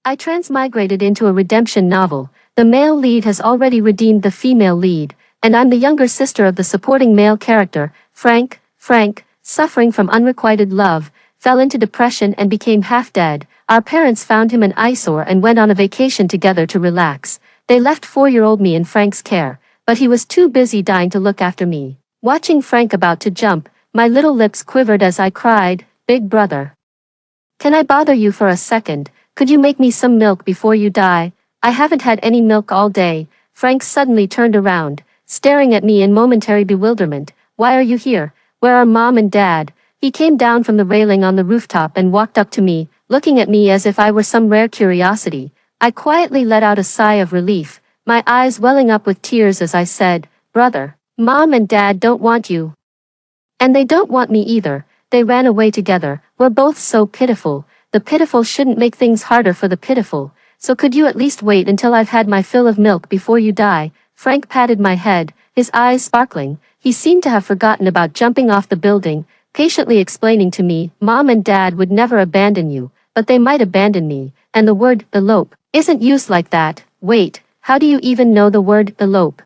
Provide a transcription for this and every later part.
I transmigrated into a redemption novel. The male lead has already redeemed the female lead, and I'm the younger sister of the supporting male character, Frank. Frank, suffering from unrequited love, fell into depression and became half dead. Our parents found him an eyesore and went on a vacation together to relax. They left 4-year-old me in Frank's care, but he was too busy dying to look after me. Watching Frank about to jump, my little lips quivered as I cried, "Big brother. Can I bother you for a second? Could you make me some milk before you die? I haven't had any milk all day." Frank suddenly turned around, staring at me in momentary bewilderment. "Why are you here? Where are Mom and Dad?" He came down from the railing on the rooftop and walked up to me, looking at me as if I were some rare curiosity. I quietly let out a sigh of relief, my eyes welling up with tears as I said, "Brother, Mom and Dad don't want you. And they don't want me either. They ran away together. We're both so pitiful. The pitiful shouldn't make things harder for the pitiful. So could you at least wait until I've had my fill of milk before you die?" Frank patted my head, his eyes sparkling. He seemed to have forgotten about jumping off the building, patiently explaining to me, "Mom and Dad would never abandon you, but they might abandon me, and the word, elope, isn't used like that." "Wait, how do you even know the word, elope?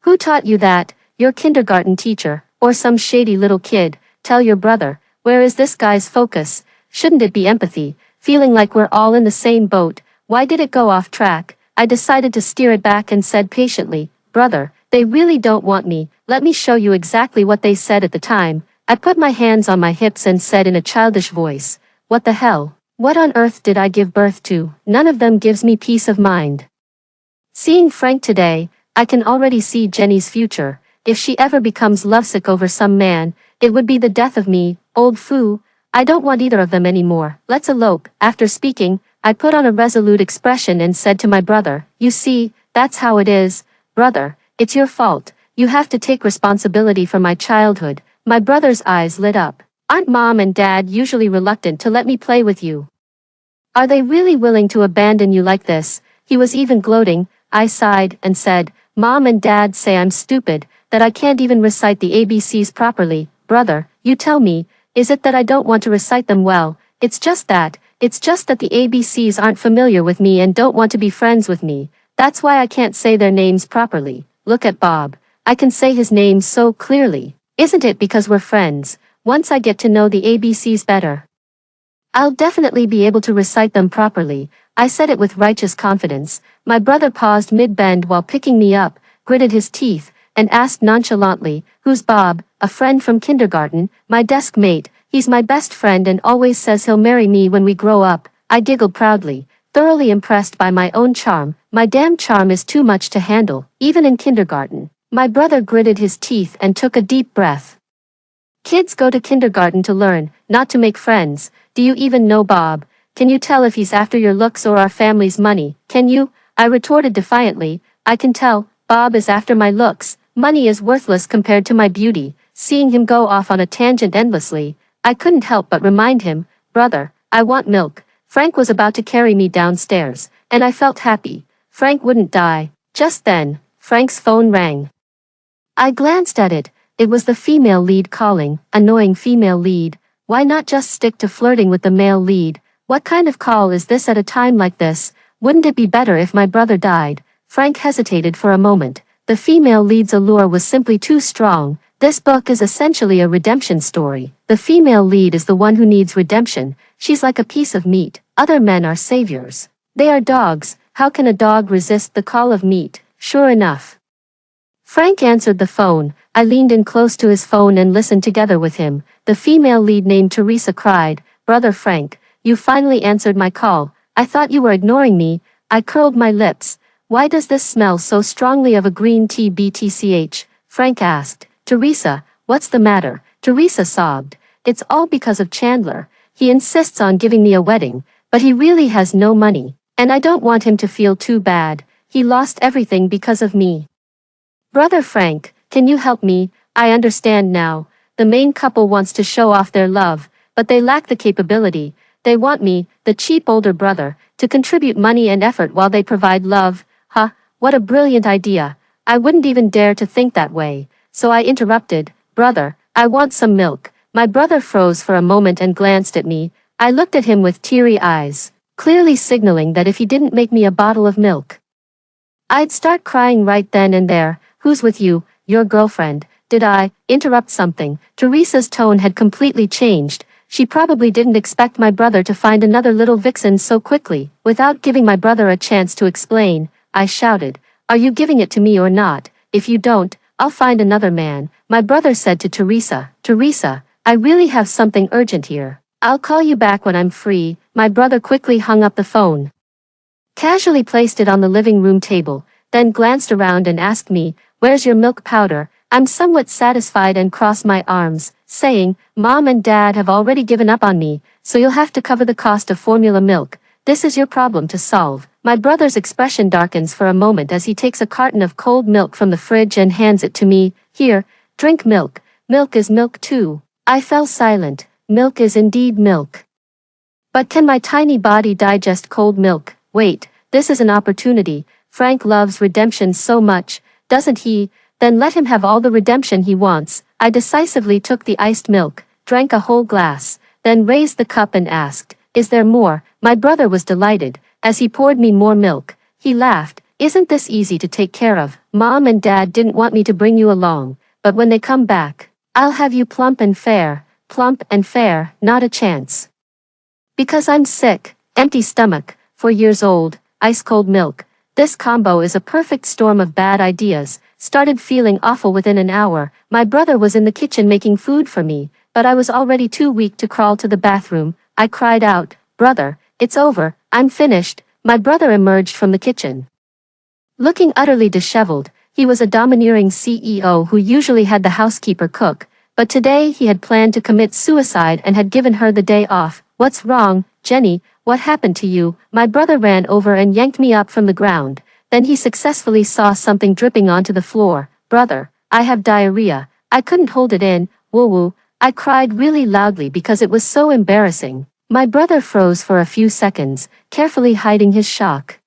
Who taught you that? Your kindergarten teacher, or some shady little kid? Tell your brother." Where is this guy's focus? Shouldn't it be empathy, feeling like we're all in the same boat? Why did it go off track? I decided to steer it back and said patiently, "Brother, they really don't want me. Let me show you exactly what they said at the time." I put my hands on my hips and said in a childish voice, "What the hell? What on earth did I give birth to? None of them gives me peace of mind." Seeing Frank today, I can already see Jenny's future. If she ever becomes lovesick over some man, it would be the death of me. Old foo. I don't want either of them anymore. Let's elope. After speaking, I put on a resolute expression and said to my brother, "You see, that's how it is. Brother, it's your fault. You have to take responsibility for my childhood." My brother's eyes lit up. "Aren't Mom and Dad usually reluctant to let me play with you? Are they really willing to abandon you like this?" He was even gloating. I sighed and said, "Mom and Dad say I'm stupid, that I can't even recite the ABCs properly." "Brother, you tell me, is it that I don't want to recite them well?" It's just that the ABCs aren't familiar with me and don't want to be friends with me. That's why I can't say their names properly." Look at Bob. I can say his name so clearly. Isn't it because we're friends? Once I get to know the ABCs better, I'll definitely be able to recite them properly. I said it with righteous confidence. My brother paused mid-bend while picking me up, gritted his teeth, and asked nonchalantly, "Who's Bob?" "A friend from kindergarten, my desk mate. He's my best friend and always says he'll marry me when we grow up." I giggled proudly, thoroughly impressed by my own charm. My damn charm is too much to handle, even in kindergarten. My brother gritted his teeth and took a deep breath. "Kids go to kindergarten to learn, not to make friends. Do you even know Bob? Can you tell if he's after your looks or our family's money? Can you?" I retorted defiantly. "I can tell. Bob is after my looks. Money is worthless compared to my beauty." Seeing him go off on a tangent endlessly, I couldn't help but remind him, "Brother, I want milk." Frank was about to carry me downstairs, and I felt happy. Frank wouldn't die. Just then, Frank's phone rang. I glanced at it. It was the female lead calling. Annoying female lead. Why not just stick to flirting with the male lead? What kind of call is this at a time like this? Wouldn't it be better if my brother died? Frank hesitated for a moment. The female lead's allure was simply too strong. This book is essentially a redemption story. The female lead is the one who needs redemption. She's like a piece of meat. Other men are saviors. They are dogs. How can a dog resist the call of meat? Sure enough, Frank answered the phone. I leaned in close to his phone and listened together with him. The female lead named Teresa cried, "Brother Frank, you finally answered my call. I thought you were ignoring me." I curled my lips. "Why does this smell so strongly of a green tea BTCH?" Frank asked. "Teresa, what's the matter?" Teresa sobbed. "It's all because of Chandler. He insists on giving me a wedding, but he really has no money, and I don't want him to feel too bad. He lost everything because of me. Brother Frank, can you help me? I understand now. The main couple wants to show off their love, but they lack the capability. They want me, the cheap older brother, to contribute money and effort while they provide love. Huh, what a brilliant idea. I wouldn't even dare to think that way. So I interrupted, "Brother, I want some milk." My brother froze for a moment and glanced at me. I looked at him with teary eyes. clearly signaling that if he didn't make me a bottle of milk, I'd start crying right then and there. Who's with you? Your girlfriend? Did I interrupt something? Teresa's tone had completely changed. She probably didn't expect my brother to find another little vixen so quickly. Without giving my brother a chance to explain, I shouted, "Are you giving it to me or not? If you don't, I'll find another man." My brother said to Teresa, "Teresa, I really have something urgent here. I'll call you back when I'm free." My brother quickly hung up the phone, casually placed it on the living room table, then glanced around and asked me, "Where's your milk powder?" I'm somewhat satisfied and crossed my arms, saying, "Mom and Dad have already given up on me, so you'll have to cover the cost of formula milk. This is your problem to solve." My brother's expression darkens for a moment as he takes a carton of cold milk from the fridge and hands it to me. "Here, drink milk. Milk is milk too." I fell silent. Milk is indeed milk. But can my tiny body digest cold milk? Wait, this is an opportunity. Frank loves redemption so much, doesn't he? Then let him have all the redemption he wants. I decisively took the iced milk, drank a whole glass, then raised the cup and asked, "Is there more?" My brother was delighted. As he poured me more milk, he laughed. "Isn't this easy to take care of? Mom and Dad didn't want me to bring you along, but when they come back, I'll have you plump and fair." Plump and fair, not a chance. Because I'm sick, empty stomach, 4 years old, ice-cold milk. This combo is a perfect storm of bad ideas. Started feeling awful within an hour. My brother was in the kitchen making food for me, but I was already too weak to crawl to the bathroom. I cried out, "Brother, it's over, I'm finished." My brother emerged from the kitchen, looking utterly disheveled. He was a domineering CEO who usually had the housekeeper cook, but today he had planned to commit suicide and had given her the day off. "What's wrong, Jenny? What happened to you?" My brother ran over and yanked me up from the ground. Then he successfully saw something dripping onto the floor. "Brother, I have diarrhea." I couldn't hold it in. Woo-woo. I cried really loudly because it was so embarrassing. My brother froze for a few seconds, carefully hiding his shock,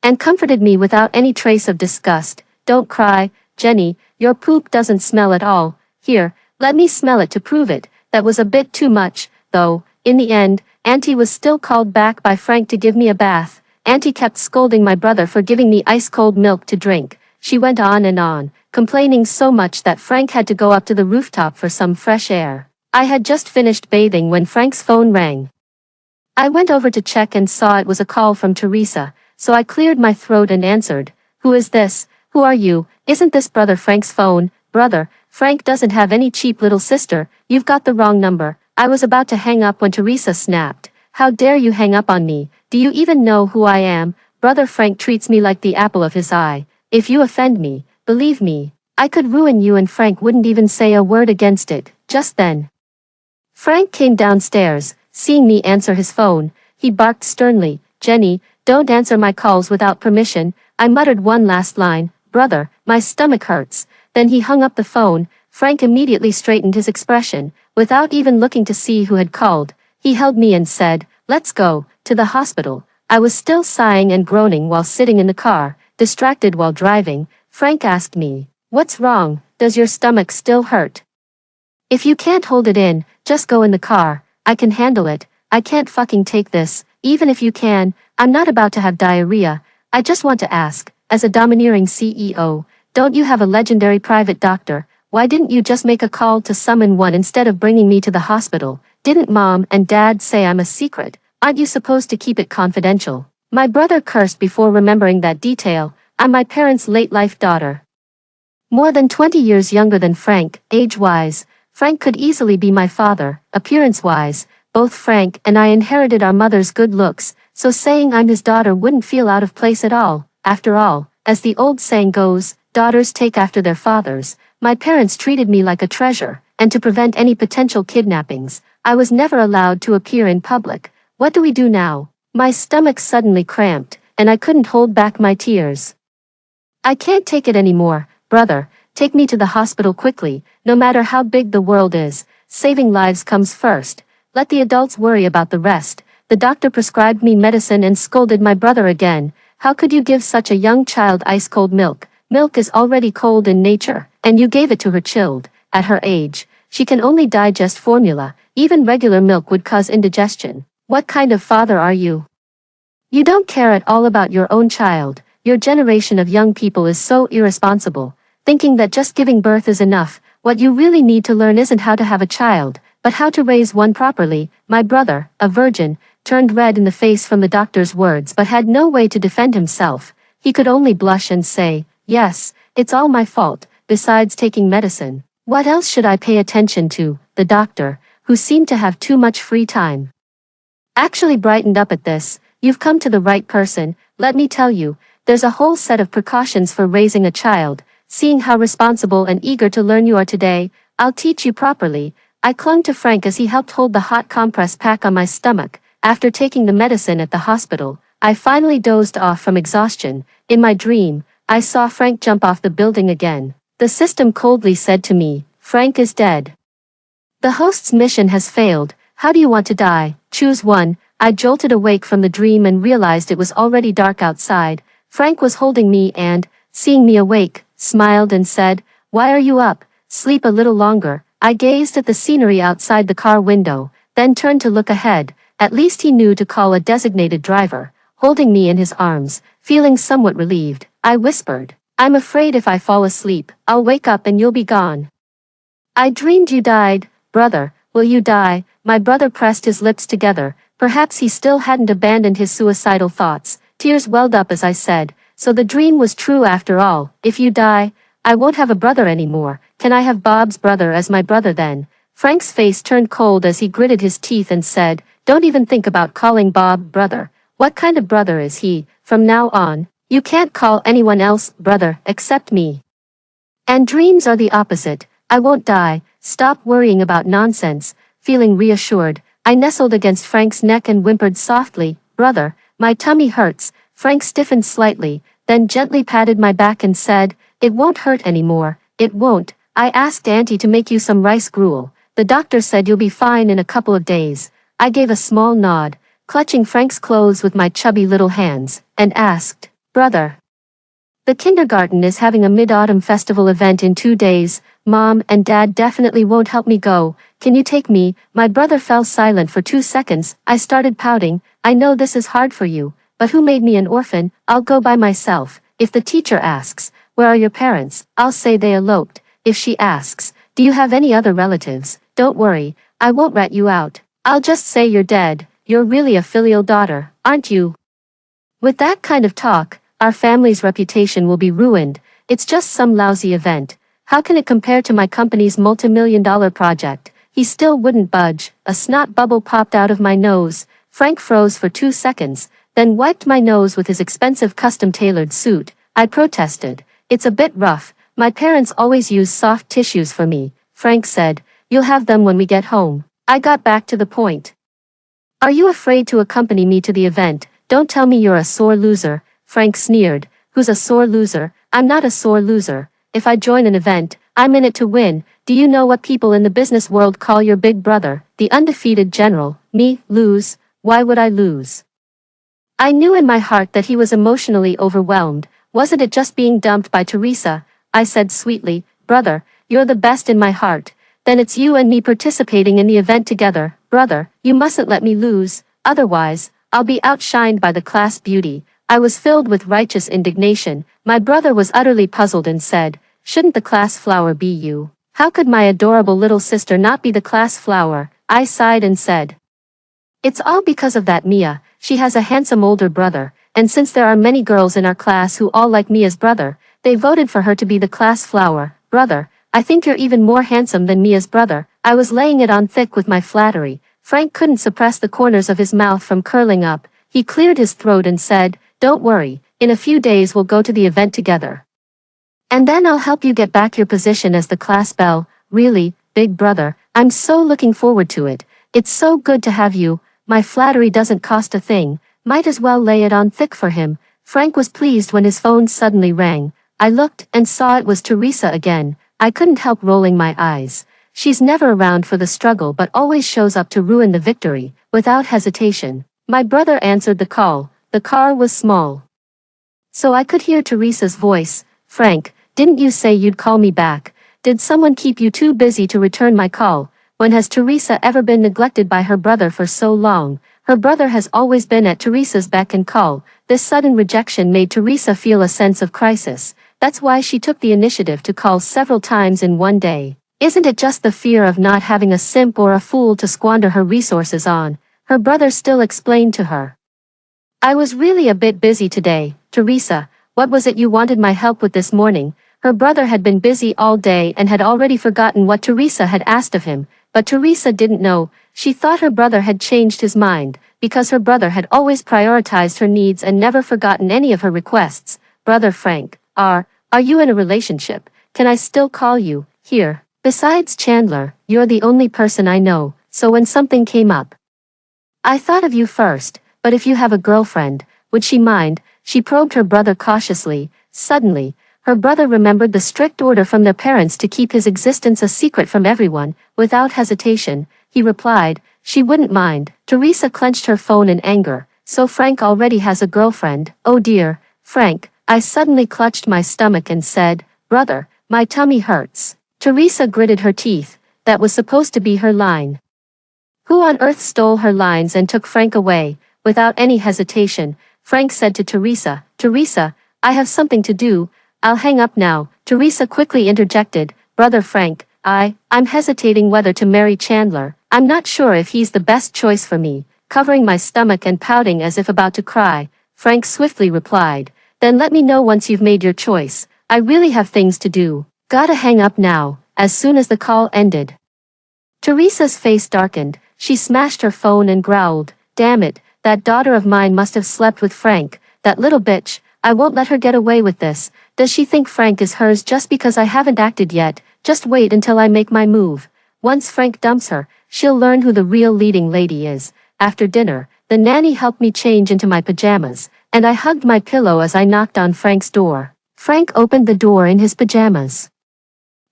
and comforted me without any trace of disgust. "Don't cry, Jenny, your poop doesn't smell at all. Here, let me smell it to prove it." That was a bit too much, though. In the end, Auntie was still called back by Frank to give me a bath. Auntie kept scolding my brother for giving me ice-cold milk to drink. She went on and on, complaining so much that Frank had to go up to the rooftop for some fresh air. I had just finished bathing when Frank's phone rang. I went over to check and saw it was a call from Teresa, so I cleared my throat and answered. "Who is this? Who are you? Isn't this Brother Frank's phone?" "Brother, Frank doesn't have any cheap little sister. You've got the wrong number." I was about to hang up when Teresa snapped. "How dare you hang up on me? Do you even know who I am? Brother Frank treats me like the apple of his eye. If you offend me, believe me, I could ruin you." And Frank wouldn't even say a word against it. Just then, Frank came downstairs. Seeing me answer his phone, he barked sternly, "Jenny, don't answer my calls without permission." I muttered one last line, "Brother, my stomach hurts." Then he hung up the phone. Frank immediately straightened his expression. Without even looking to see who had called, he held me and said, "Let's go to the hospital." I was still sighing and groaning while sitting in the car, distracted while driving. Frank asked me, "What's wrong? Does your stomach still hurt? If you can't hold it in, just go in the car. I can handle it. I can't fucking take this. Even if you can, I'm not about to have diarrhea." I just want to ask, as a domineering CEO, don't you have a legendary private doctor? Why didn't you just make a call to summon one instead of bringing me to the hospital? Didn't Mom and Dad say I'm a secret? Aren't you supposed to keep it confidential? My brother cursed before remembering that detail. I'm my parents' late-life daughter, more than 20 years younger than Frank. Age-wise, Frank could easily be my father. Appearance-wise, both Frank and I inherited our mother's good looks, so saying I'm his daughter wouldn't feel out of place at all. After all, as the old saying goes, daughters take after their fathers. My parents treated me like a treasure, and to prevent any potential kidnappings, I was never allowed to appear in public. What do we do now? My stomach suddenly cramped, and I couldn't hold back my tears. "I can't take it anymore, brother. Take me to the hospital quickly. No matter how big the world is, saving lives comes first. Let the adults worry about the rest." The doctor prescribed me medicine and scolded my brother again. "How could you give such a young child ice-cold milk? Milk is already cold in nature, and you gave it to her chilled. At her age, she can only digest formula. Even regular milk would cause indigestion. What kind of father are you?" You don't care at all about your own child. Your generation of young people is so irresponsible, thinking that just giving birth is enough. What you really need to learn isn't how to have a child, but how to raise one properly. My brother, a virgin, turned red in the face from the doctor's words but had no way to defend himself. He could only blush and say, "Yes, it's all my fault, besides taking medicine. What else should I pay attention to?" The doctor, who seemed to have too much free time, actually brightened up at this. "You've come to the right person. Let me tell you, there's a whole set of precautions for raising a child. Seeing how responsible and eager to learn you are today, I'll teach you properly." I clung to Frank as he helped hold the hot compress pack on my stomach. After taking the medicine at the hospital, I finally dozed off from exhaustion. In my dream, I saw Frank jump off the building again. The system coldly said to me, "Frank is dead. The host's mission has failed. How do you want to die? Choose one." I jolted awake from the dream and realized it was already dark outside. Frank was holding me and, seeing me awake, smiled and said, "Why are you up? Sleep a little longer." I gazed at the scenery outside the car window, then turned to look ahead. At least he knew to call a designated driver. Holding me in his arms, feeling somewhat relieved, I whispered, "I'm afraid if I fall asleep, I'll wake up and you'll be gone." "I dreamed you died, brother. Will you die?" My brother pressed his lips together. Perhaps he still hadn't abandoned his suicidal thoughts. Tears welled up as I said, "So the dream was true after all. If you die, I won't have a brother anymore. Can I have Bob's brother as my brother then?" Frank's face turned cold as he gritted his teeth and said, "Don't even think about calling Bob brother. What kind of brother is he? From now on, you can't call anyone else brother except me. And dreams are the opposite. I won't die. Stop worrying about nonsense." Feeling reassured, I nestled against Frank's neck and whimpered softly, "Brother, my tummy hurts." Frank stiffened slightly, then gently patted my back and said, "It won't hurt anymore." "It won't. I asked Auntie to make you some rice gruel. The doctor said you'll be fine in a couple of days." I gave a small nod, clutching Frank's clothes with my chubby little hands, and asked, "Brother, the kindergarten is having a mid-autumn festival event in 2 days. Mom and Dad definitely won't help me go. Can you take me?" My brother fell silent for 2 seconds. I started pouting. "I know this is hard for you, but who made me an orphan? I'll go by myself. If the teacher asks, 'Where are your parents?' I'll say they eloped. If she asks, 'Do you have any other relatives?' Don't worry, I won't rat you out. I'll just say you're dead. You're really a filial daughter, aren't you?" With that kind of talk, our family's reputation will be ruined. It's just some lousy event. How can it compare to my company's multi-million-dollar project? He still wouldn't budge. A snot bubble popped out of my nose. Frank froze for 2 seconds, then wiped my nose with his expensive custom-tailored suit. I protested, "It's a bit rough. My parents always use soft tissues for me." Frank said, "You'll have them when we get home." I got back to the point. "Are you afraid to accompany me to the event? Don't tell me you're a sore loser." Frank sneered, "Who's a sore loser? I'm not a sore loser. If I join an event, I'm in it to win. Do you know what people in the business world call your big brother, the undefeated general? Me, lose? Why would I lose?" I knew in my heart that he was emotionally overwhelmed. Wasn't it just being dumped by Teresa? I said sweetly, "Brother, you're the best in my heart. Then it's you and me participating in the event together. Brother, you mustn't let me lose. Otherwise, I'll be outshined by the class beauty." I was filled with righteous indignation. My brother was utterly puzzled and said, "Shouldn't the class flower be you? How could my adorable little sister not be the class flower?" I sighed and said, "It's all because of that Mia. She has a handsome older brother, and since there are many girls in our class who all like Mia's brother, they voted for her to be the class flower." "Brother, I think you're even more handsome than Mia's brother." I was laying it on thick with my flattery. Frank couldn't suppress the corners of his mouth from curling up. He cleared his throat and said, "Don't worry, in a few days we'll go to the event together. And then I'll help you get back your position as the class belle." "Really, big brother, I'm so looking forward to it. It's so good to have you." My flattery doesn't cost a thing. Might as well lay it on thick for him. Frank was pleased when his phone suddenly rang. I looked and saw it was Teresa again. I couldn't help rolling my eyes. She's never around for the struggle but always shows up to ruin the victory, without hesitation. My brother answered the call. The car was small, so I could hear Teresa's voice. "Frank, didn't you say you'd call me back? Did someone keep you too busy to return my call?" When has Teresa ever been neglected by her brother for so long? Her brother has always been at Teresa's beck and call. This sudden rejection made Teresa feel a sense of crisis. That's why she took the initiative to call several times in one day. Isn't it just the fear of not having a simp or a fool to squander her resources on? Her brother still explained to her. I was really a bit busy today, Teresa. What was it you wanted my help with this morning? Her brother had been busy all day and had already forgotten what Teresa had asked of him, but Teresa didn't know. She thought her brother had changed his mind, because her brother had always prioritized her needs and never forgotten any of her requests. Brother Frank, are you in a relationship? Can I still call you, here? Besides Chandler, you're the only person I know, so when something came up, I thought of you first, but if you have a girlfriend, would she mind? She probed her brother cautiously. Suddenly, her brother remembered the strict order from their parents to keep his existence a secret from everyone. Without hesitation, he replied, she wouldn't mind. Teresa clenched her phone in anger. So Frank already has a girlfriend. Oh dear, Frank. I suddenly clutched my stomach and said, brother, my tummy hurts. Teresa gritted her teeth. That was supposed to be her line. Who on earth stole her lines and took Frank away? Without any hesitation, Frank said to Teresa, Teresa, I have something to do. I'll hang up now. Teresa quickly interjected, brother Frank, I'm hesitating whether to marry Chandler. I'm not sure if he's the best choice for me. Covering my stomach and pouting as if about to cry, Frank swiftly replied, then let me know once you've made your choice. I really have things to do. Gotta hang up now. As soon as the call ended, Teresa's face darkened. She smashed her phone and growled, damn it, that daughter of mine must have slept with Frank, that little bitch. I won't let her get away with this. Does she think Frank is hers just because I haven't acted yet? Just wait until I make my move. Once Frank dumps her, she'll learn who the real leading lady is. After dinner, the nanny helped me change into my pajamas, and I hugged my pillow as I knocked on Frank's door. Frank opened the door in his pajamas,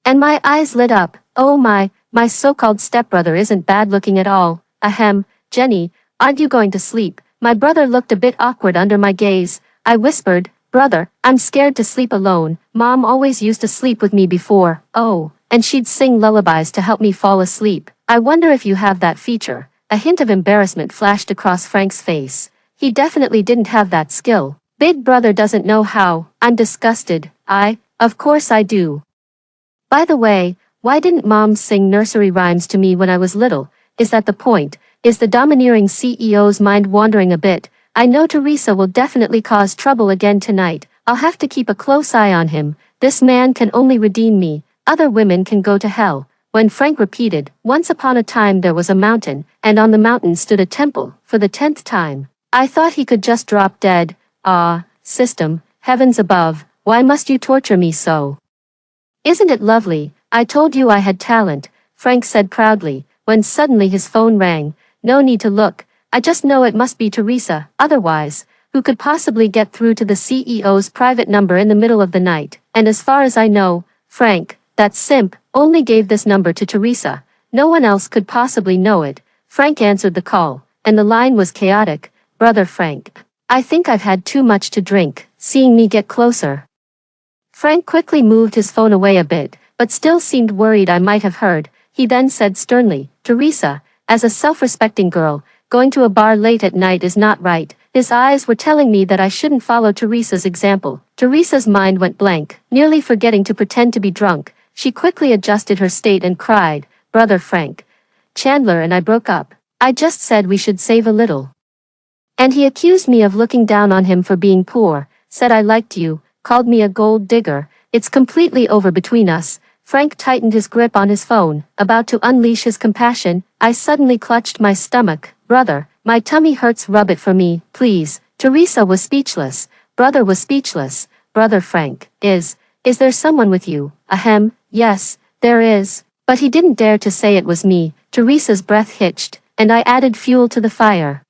and my eyes lit up. Oh my so-called stepbrother isn't bad looking at all. Ahem, Jenny, aren't you going to sleep? My brother looked a bit awkward under my gaze. I whispered, brother, I'm scared to sleep alone. Mom always used to sleep with me before. Oh, and she'd sing lullabies to help me fall asleep. I wonder if you have that feature. A hint of embarrassment flashed across Frank's face. He definitely didn't have that skill. Big brother doesn't know how. I'm disgusted. Of course I do. By the way, why didn't Mom sing nursery rhymes to me when I was little? Is that the point? Is the domineering CEO's mind wandering a bit? I know Teresa will definitely cause trouble again tonight. I'll have to keep a close eye on him. This man can only redeem me. Other women can go to hell. When Frank repeated, once upon a time there was a mountain, and on the mountain stood a temple, for the 10th time, I thought he could just drop dead. Ah, system, heavens above, why must you torture me so? Isn't it lovely? I told you I had talent, Frank said proudly, when suddenly his phone rang. No need to look, I just know it must be Teresa, otherwise, who could possibly get through to the CEO's private number in the middle of the night? And as far as I know, Frank, that simp, only gave this number to Teresa. No one else could possibly know it. Frank answered the call, and the line was chaotic. Brother Frank, I think I've had too much to drink. Seeing me get closer, Frank quickly moved his phone away a bit, but still seemed worried I might have heard. He then said sternly, Teresa, as a self-respecting girl, going to a bar late at night is not right. His eyes were telling me that I shouldn't follow Teresa's example. Teresa's mind went blank, nearly forgetting to pretend to be drunk. She quickly adjusted her state and cried, Brother Frank, Chandler and I broke up. I just said we should save a little. And he accused me of looking down on him for being poor, said I liked you, called me a gold digger. It's completely over between us. Frank tightened his grip on his phone, about to unleash his compassion. I suddenly clutched my stomach. Brother, my tummy hurts, rub it for me, please. Teresa was speechless. Brother was speechless. Brother Frank, is there someone with you? Ahem, yes, there is. But he didn't dare to say it was me. Teresa's breath hitched, and I added fuel to the fire,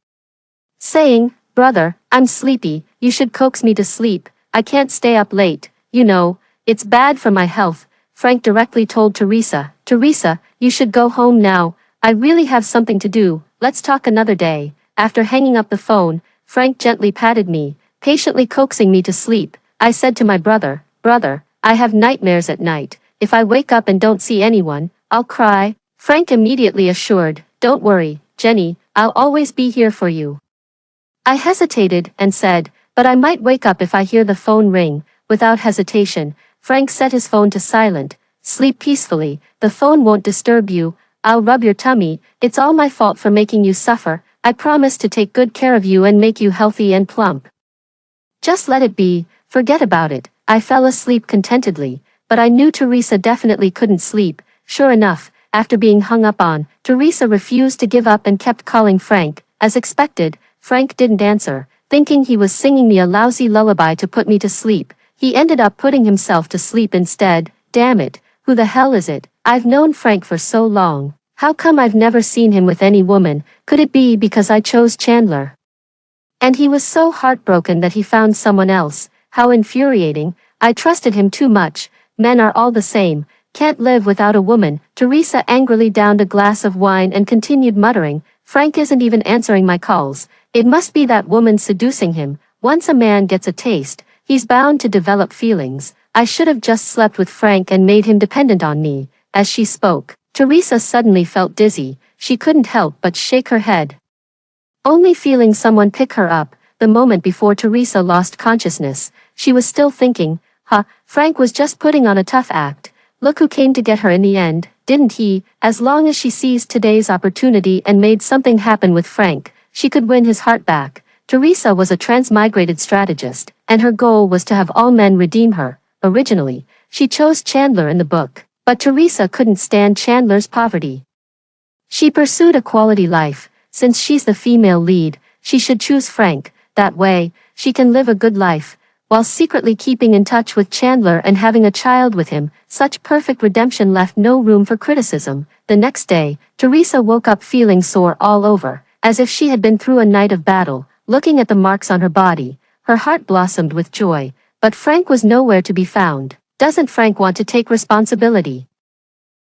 saying, Brother, I'm sleepy, you should coax me to sleep. I can't stay up late, you know, it's bad for my health. Frank directly told Teresa, Teresa, you should go home now. I really have something to do. Let's talk another day. After hanging up the phone, Frank gently patted me, patiently coaxing me to sleep. I said to my brother, Brother, I have nightmares at night. If I wake up and don't see anyone, I'll cry. Frank immediately assured, Don't worry, Jenny, I'll always be here for you. I hesitated and said, but I might wake up if I hear the phone ring. Without hesitation, Frank set his phone to silent. Sleep peacefully, the phone won't disturb you. I'll rub your tummy, it's all my fault for making you suffer. I promise to take good care of you and make you healthy and plump. Just let it be, forget about it. I fell asleep contentedly, but I knew Teresa definitely couldn't sleep. Sure enough, after being hung up on, Teresa refused to give up and kept calling Frank. As expected, Frank didn't answer, thinking he was singing me a lousy lullaby to put me to sleep. He ended up putting himself to sleep instead. Damn it, who the hell is it? I've known Frank for so long. How come I've never seen him with any woman? Could it be because I chose Chandler? And he was so heartbroken that he found someone else. How infuriating. I trusted him too much. Men are all the same. Can't live without a woman. Teresa angrily downed a glass of wine and continued muttering, Frank isn't even answering my calls. It must be that woman seducing him. Once a man gets a taste, he's bound to develop feelings. I should have just slept with Frank and made him dependent on me. As she spoke, Teresa suddenly felt dizzy. She couldn't help but shake her head. Only feeling someone pick her up, the moment before Teresa lost consciousness, she was still thinking, Frank was just putting on a tough act. Look who came to get her in the end, didn't he? As long as she seized today's opportunity and made something happen with Frank, she could win his heart back. Teresa was a transmigrated strategist, and her goal was to have all men redeem her. Originally, she chose Chandler in the book, but Teresa couldn't stand Chandler's poverty. She pursued a quality life. Since she's the female lead, she should choose Frank. That way, she can live a good life, while secretly keeping in touch with Chandler and having a child with him. Such perfect redemption left no room for criticism. The next day, Teresa woke up feeling sore all over, as if she had been through a night of battle. Looking at the marks on her body, her heart blossomed with joy, but Frank was nowhere to be found. Doesn't Frank want to take responsibility?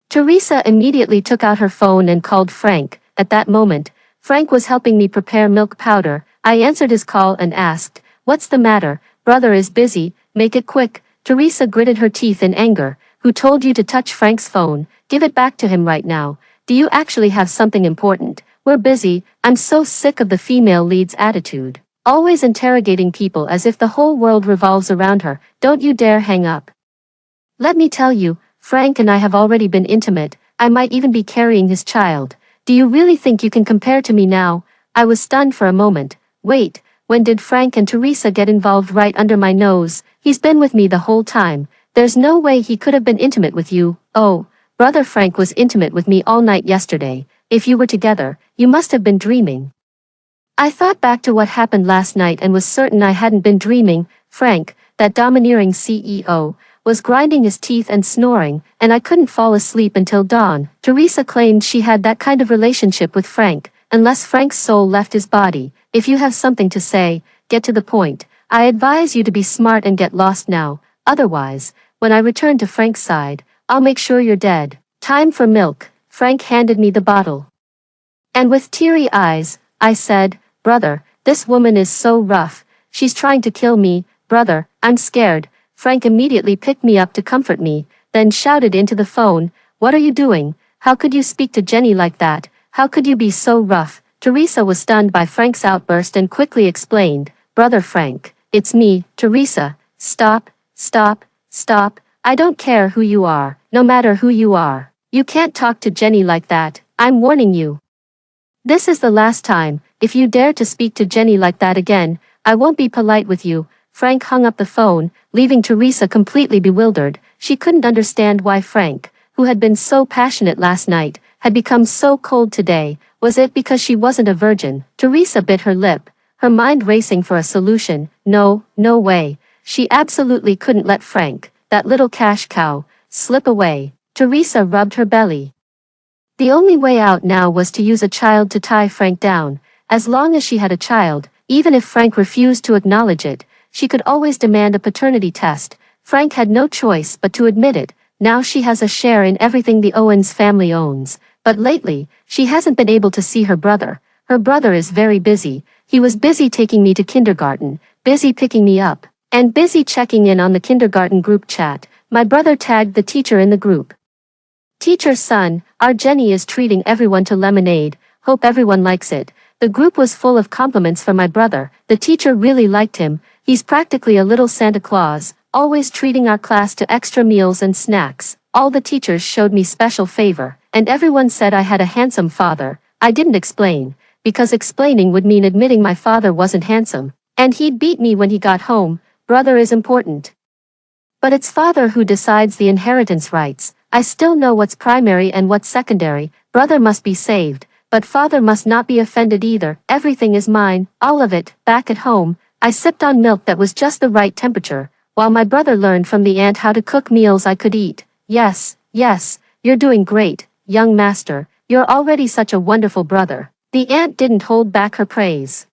Teresa immediately took out her phone and called Frank. At that moment, Frank was helping me prepare milk powder. I answered his call and asked, what's the matter? Brother is busy, make it quick. Teresa gritted her teeth in anger. Who told you to touch Frank's phone? Give it back to him right now. Do you actually have something important? We're busy. I'm so sick of the female lead's attitude. Always interrogating people as if the whole world revolves around her. Don't you dare hang up. Let me tell you, Frank and I have already been intimate. I might even be carrying his child. Do you really think you can compare to me now? I was stunned for a moment. Wait, when did Frank and Teresa get involved right under my nose? He's been with me the whole time. There's no way he could have been intimate with you. Oh, brother Frank was intimate with me all night yesterday. If you were together, you must have been dreaming. I thought back to what happened last night and was certain I hadn't been dreaming. Frank, that domineering CEO, was grinding his teeth and snoring, and I couldn't fall asleep until dawn. Teresa claimed she had that kind of relationship with Frank, unless Frank's soul left his body. If you have something to say, get to the point. I advise you to be smart and get lost now. Otherwise, when I return to Frank's side, I'll make sure you're dead. Time for milk. Frank handed me the bottle. And with teary eyes, I said, brother, this woman is so rough. She's trying to kill me. Brother, I'm scared. Frank immediately picked me up to comfort me, then shouted into the phone, what are you doing? How could you speak to Jenny like that? How could you be so rough? Teresa was stunned by Frank's outburst and quickly explained, brother Frank, it's me, Teresa. Stop, stop, stop. I don't care who you are, no matter who you are. You can't talk to Jenny like that. I'm warning you. This is the last time. If you dare to speak to Jenny like that again, I won't be polite with you. Frank hung up the phone, leaving Teresa completely bewildered. She couldn't understand why Frank, who had been so passionate last night, had become so cold today. Was it because she wasn't a virgin? Teresa bit her lip, her mind racing for a solution. No, no way. She absolutely couldn't let Frank, that little cash cow, slip away. Teresa rubbed her belly. The only way out now was to use a child to tie Frank down. As long as she had a child, even if Frank refused to acknowledge it, she could always demand a paternity test. Frank had no choice but to admit it. Now she has a share in everything the Owens family owns. But lately, she hasn't been able to see her brother. Her brother is very busy. He was busy taking me to kindergarten, busy picking me up, and busy checking in on the kindergarten group chat. My brother tagged the teacher in the group. Teacher's son, our Jenny is treating everyone to lemonade. Hope everyone likes it. The group was full of compliments for my brother. The teacher really liked him. He's practically a little Santa Claus, always treating our class to extra meals and snacks. All the teachers showed me special favor, and everyone said I had a handsome father. I didn't explain, because explaining would mean admitting my father wasn't handsome, and he'd beat me when he got home. Brother is important. But it's father who decides the inheritance rights. I still know what's primary and what's secondary. Brother must be saved, but father must not be offended either. Everything is mine, all of it. Back at home, I sipped on milk that was just the right temperature, while my brother learned from the aunt how to cook meals I could eat. Yes, yes, you're doing great, young master. You're already such a wonderful brother. The aunt didn't hold back her praise.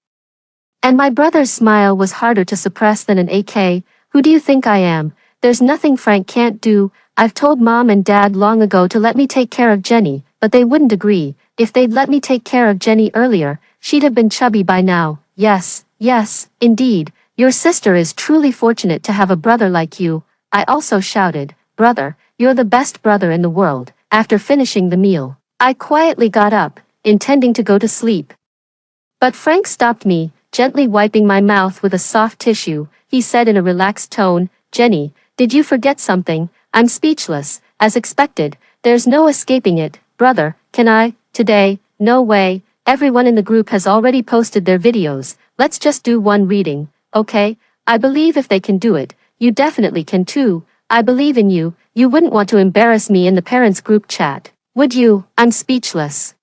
And my brother's smile was harder to suppress than an AK. Who do you think I am? There's nothing Frank can't do. I've told Mom and Dad long ago to let me take care of Jenny, but they wouldn't agree. If they'd let me take care of Jenny earlier, she'd have been chubby by now. Yes, yes, indeed. Your sister is truly fortunate to have a brother like you. I also shouted, Brother, you're the best brother in the world. After finishing the meal, I quietly got up, intending to go to sleep. But Frank stopped me, gently wiping my mouth with a soft tissue. He said in a relaxed tone, Jenny, did you forget something? I'm speechless. As expected, there's no escaping it. Brother, can I? Today? No way. Everyone in the group has already posted their videos. Let's just do one reading, okay? I believe if they can do it, you definitely can too. I believe in you. You wouldn't want to embarrass me in the parents' group chat, would you? I'm speechless.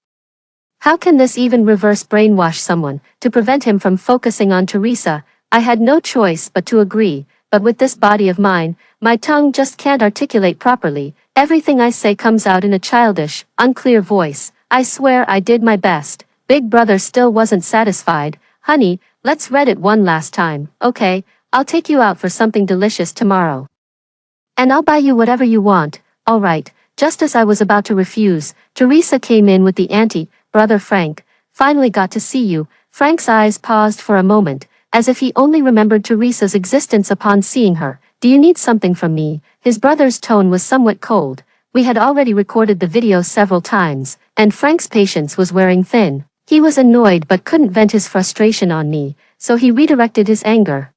How can this even reverse brainwash someone, to prevent him from focusing on Teresa? I had no choice but to agree, but with this body of mine, my tongue just can't articulate properly. Everything I say comes out in a childish, unclear voice. I swear I did my best. Big brother still wasn't satisfied. Honey, let's read it one last time, okay? I'll take you out for something delicious tomorrow. And I'll buy you whatever you want. All right. Just as I was about to refuse, Teresa came in with the auntie. Brother Frank, finally got to see you. Frank's eyes paused for a moment, as if he only remembered Teresa's existence upon seeing her. Do you need something from me? His brother's tone was somewhat cold. We had already recorded the video several times, and Frank's patience was wearing thin. He was annoyed but couldn't vent his frustration on me, so he redirected his anger.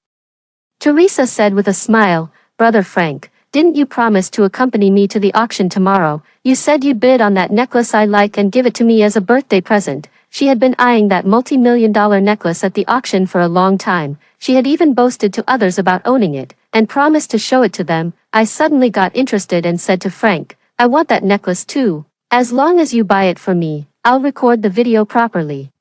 Teresa said with a smile, Brother Frank, didn't you promise to accompany me to the auction tomorrow? You said you'd bid on that necklace I like and give it to me as a birthday present. She had been eyeing that multi-million-dollar necklace at the auction for a long time. She had even boasted to others about owning it, and promised to show it to them. I suddenly got interested and said to Frank, I want that necklace too. As long as you buy it for me, I'll record the video properly.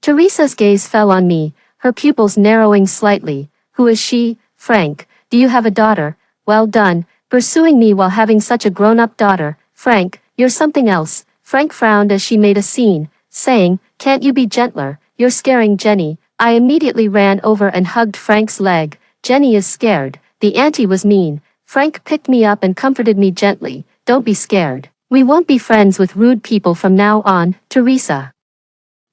Teresa's gaze fell on me, her pupils narrowing slightly. Who is she? Frank, do you have a daughter? Well done, pursuing me while having such a grown-up daughter. Frank, you're something else. Frank frowned as she made a scene, saying, Can't you be gentler? You're scaring Jenny. I immediately ran over and hugged Frank's leg. Jenny is scared. The auntie was mean. Frank picked me up and comforted me gently. Don't be scared. We won't be friends with rude people from now on, Teresa.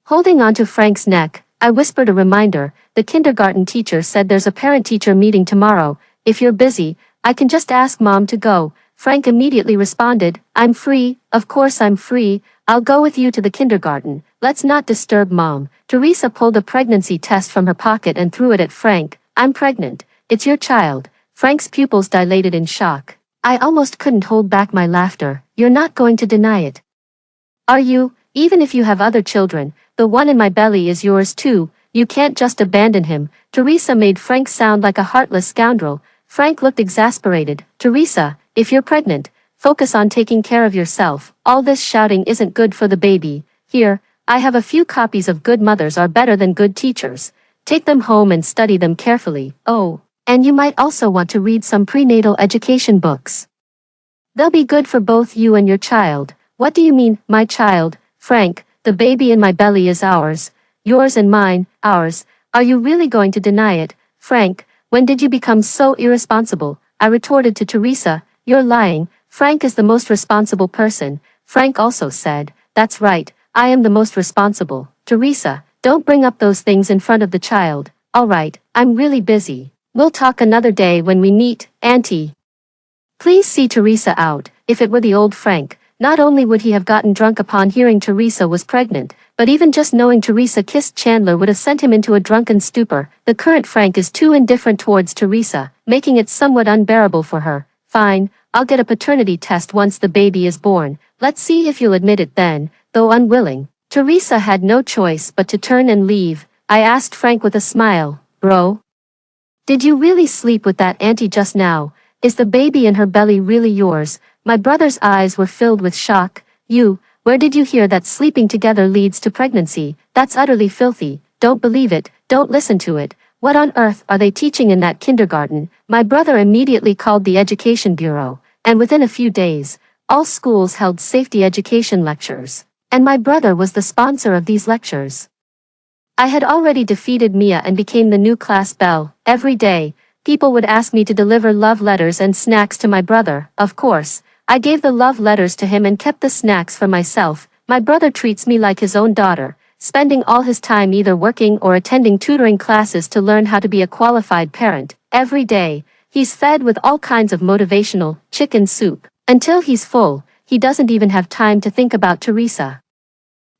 Holding onto Frank's neck, I whispered a reminder. The kindergarten teacher said there's a parent-teacher meeting tomorrow. If you're busy, I can just ask Mom to go. Frank immediately responded, I'm free, of course I'm free. I'll go with you to the kindergarten. Let's not disturb Mom. Teresa pulled a pregnancy test from her pocket and threw it at Frank. I'm pregnant. It's your child. Frank's pupils dilated in shock. I almost couldn't hold back my laughter. You're not going to deny it, are you? Even if you have other children, the one in my belly is yours too. You can't just abandon him. Teresa made Frank sound like a heartless scoundrel. Frank looked exasperated. Teresa, if you're pregnant, focus on taking care of yourself. All this shouting isn't good for the baby. Here, I have a few copies of Good Mothers Are Better Than Good Teachers. Take them home and study them carefully. Oh, and you might also want to read some prenatal education books. They'll be good for both you and your child. What do you mean, my child? Frank, the baby in my belly is ours. Yours and mine, ours. Are you really going to deny it? Frank, when did you become so irresponsible? I retorted to Teresa, you're lying. Frank is the most responsible person. Frank also said, that's right, I am the most responsible. Teresa, don't bring up those things in front of the child. All right, I'm really busy. We'll talk another day when we meet, Auntie. Please see Teresa out. If it were the old Frank, Not only would he have gotten drunk upon hearing Teresa was pregnant, but even just knowing Teresa kissed Chandler would have sent him into a drunken stupor. The current Frank is too indifferent towards Teresa, making it somewhat unbearable for her. Fine, I'll get a paternity test once the baby is born. Let's see if you'll admit it then. Though unwilling, Teresa had no choice but to turn and leave. I asked Frank with a smile, "Bro, did you really sleep with that auntie just now? Is the baby in her belly really yours?" My brother's eyes were filled with shock. Where did you hear that sleeping together leads to pregnancy? That's utterly filthy. Don't believe it, don't listen to it. What on earth are they teaching in that kindergarten? My brother immediately called the Education Bureau, and within a few days, all schools held safety education lectures. And my brother was the sponsor of these lectures. I had already defeated Mia and became the new class belle. Every day, people would ask me to deliver love letters and snacks to my brother. Of course, I gave the love letters to him and kept the snacks for myself. My brother treats me like his own daughter, spending all his time either working or attending tutoring classes to learn how to be a qualified parent. Every day, he's fed with all kinds of motivational chicken soup. Until he's full, he doesn't even have time to think about Teresa,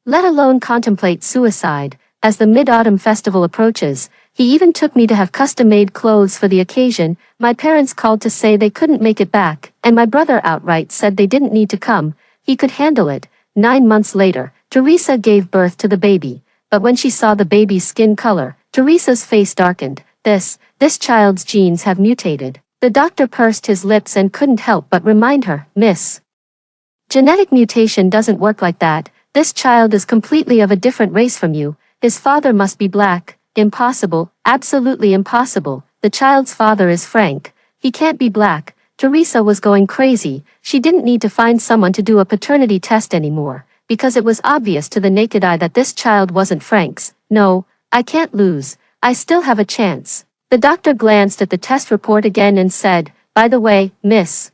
let alone contemplate suicide. As the Mid-Autumn Festival approaches, he even took me to have custom-made clothes for the occasion. My parents called to say they couldn't make it back, and my brother outright said they didn't need to come. He could handle it. 9 months later, Teresa gave birth to the baby, but when she saw the baby's skin color, Teresa's face darkened. This child's genes have mutated. The doctor pursed his lips and couldn't help but remind her, "Miss, genetic mutation doesn't work like that. This child is completely of a different race from you. His father must be black." Impossible, absolutely impossible. The child's father is Frank. He can't be black. Teresa was going crazy. She didn't need to find someone to do a paternity test anymore, because it was obvious to the naked eye that this child wasn't Frank's. "No, I can't lose. I still have a chance." The doctor glanced at the test report again and said, "By the way, miss,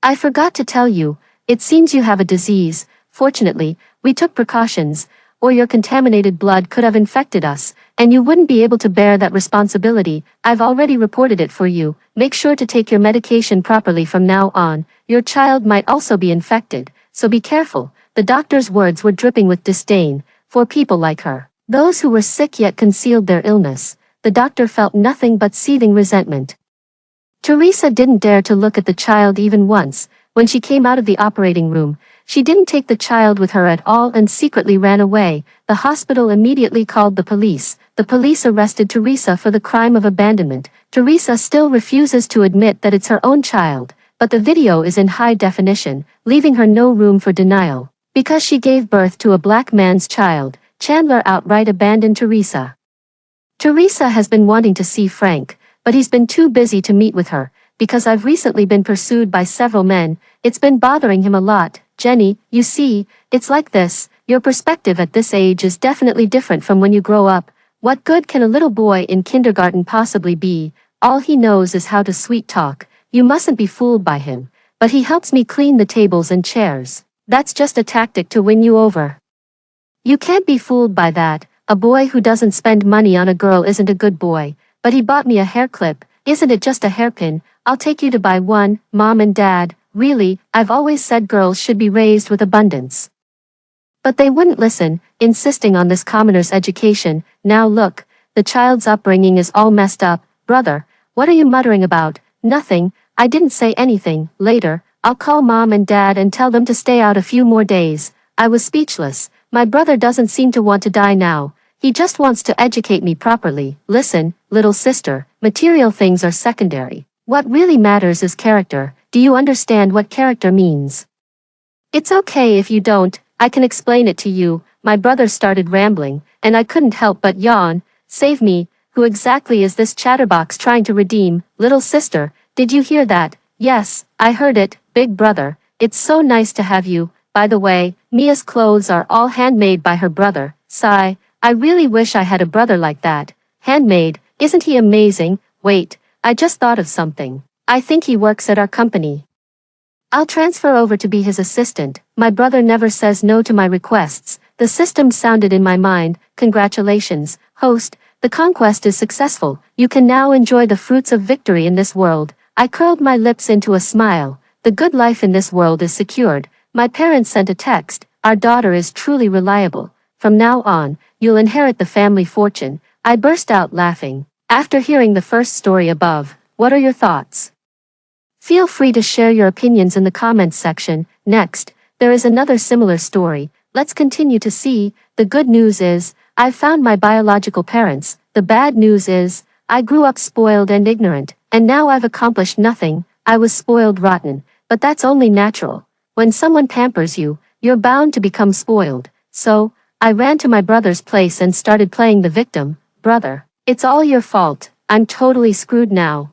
I forgot to tell you, it seems you have a disease. Fortunately, we took precautions, or your contaminated blood could have infected us, and you wouldn't be able to bear that responsibility. I've already reported it for you. Make sure to take your medication properly from now on. Your child might also be infected, so be careful." The doctor's words were dripping with disdain. For people like her, those who were sick yet concealed their illness, the doctor felt nothing but seething resentment. Teresa didn't dare to look at the child even once. When she came out of the operating room, she didn't take the child with her at all and secretly ran away. The hospital immediately called the police. The police arrested Teresa for the crime of abandonment. Teresa still refuses to admit that it's her own child, but the video is in high definition, leaving her no room for denial. Because she gave birth to a black man's child, Chandler outright abandoned Teresa. Teresa has been wanting to see Frank, but he's been too busy to meet with her. "Because I've recently been pursued by several men, it's been bothering him a lot. Jenny, you see, it's like this. Your perspective at this age is definitely different from when you grow up. What good can a little boy in kindergarten possibly be? All he knows is how to sweet talk. You mustn't be fooled by him. But he helps me clean the tables and chairs. That's just a tactic to win you over. You can't be fooled by that. A boy who doesn't spend money on a girl isn't a good boy. But he bought me a hair clip. Isn't it just a hairpin? I'll take you to buy one, Mom and Dad. Really, I've always said girls should be raised with abundance." But they wouldn't listen, insisting on this commoner's education. "Now look, the child's upbringing is all messed up." "Brother, what are you muttering about?" "Nothing, I didn't say anything. Later, I'll call Mom and Dad and tell them to stay out a few more days." I was speechless. My brother doesn't seem to want to die now. He just wants to educate me properly. "Listen, little sister, material things are secondary. What really matters is character. Do you understand what character means?" "It's okay if you don't, I can explain it to you." My brother started rambling, and I couldn't help but yawn. "Save me, who exactly is this chatterbox trying to redeem?" "Little sister, did you hear that?" "Yes, I heard it, big brother. It's so nice to have you. By the way, Mia's clothes are all handmade by her brother." Sigh, I really wish I had a brother like that. Handmade, isn't he amazing? Wait, I just thought of something. I think he works at our company. I'll transfer over to be his assistant. My brother never says no to my requests. The system sounded in my mind. "Congratulations, host, the conquest is successful. You can now enjoy the fruits of victory in this world." I curled my lips into a smile. The good life in this world is secured. My parents sent a text, "Our daughter is truly reliable. From now on, you'll inherit the family fortune." I burst out laughing. After hearing the first story above, what are your thoughts? Feel free to share your opinions in the comments section. Next, there is another similar story. Let's continue to see. The good news is, I found my biological parents. The bad news is, I grew up spoiled and ignorant, and now I've accomplished nothing. I was spoiled rotten, but that's only natural. When someone pampers you, you're bound to become spoiled. So, I ran to my brother's place and started playing the victim. Brother, it's all your fault. I'm totally screwed now.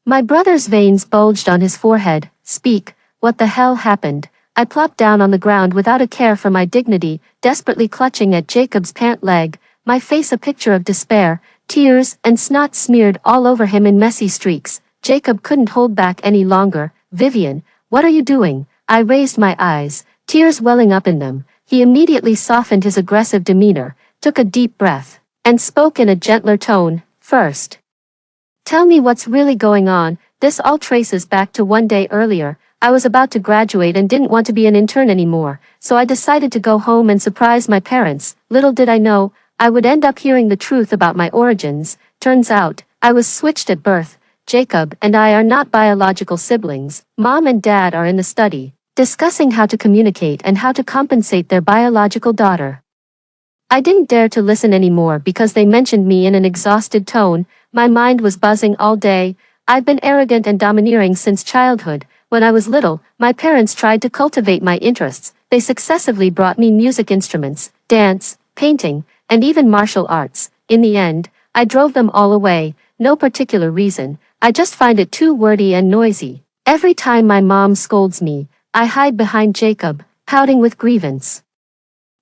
My brother's veins bulged on his forehead. Speak, what the hell happened? I plopped down on the ground without a care for my dignity, desperately clutching at Jacob's pant leg, my face a picture of despair, tears and snot smeared all over him in messy streaks. Jacob couldn't hold back any longer. Vivian, what are you doing? I raised my eyes, tears welling up in them. He immediately softened his aggressive demeanor, took a deep breath, and spoke in a gentler tone. First, tell me what's really going on. This all traces back to one day earlier. I was about to graduate and didn't want to be an intern anymore, so I decided to go home and surprise my parents. Little did I know, I would end up hearing the truth about my origins. Turns out, I was switched at birth. Jacob and I are not biological siblings. Mom and Dad are in the study, discussing how to communicate and how to compensate their biological daughter. I didn't dare to listen anymore because they mentioned me in an exhausted tone. My mind was buzzing all day. I've been arrogant and domineering since childhood. When I was little, my parents tried to cultivate my interests. They successively brought me music instruments, dance, painting, and even martial arts. In the end, I drove them all away. No particular reason. I just find it too wordy and noisy. Every time my mom scolds me, I hide behind Jacob, pouting with grievance.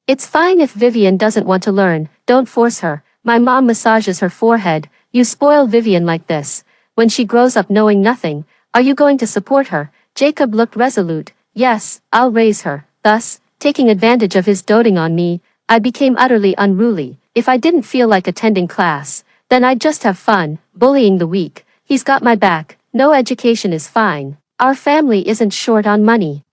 It's fine if Vivian doesn't want to learn, don't force her. My mom massages her forehead. You spoil Vivian like this. When she grows up knowing nothing, are you going to support her? Jacob looked resolute. Yes, I'll raise her. Thus, taking advantage of his doting on me, I became utterly unruly. If I didn't feel like attending class, then I'd just have fun, bullying the weak. He's got my back. No education is fine. Our family isn't short on money.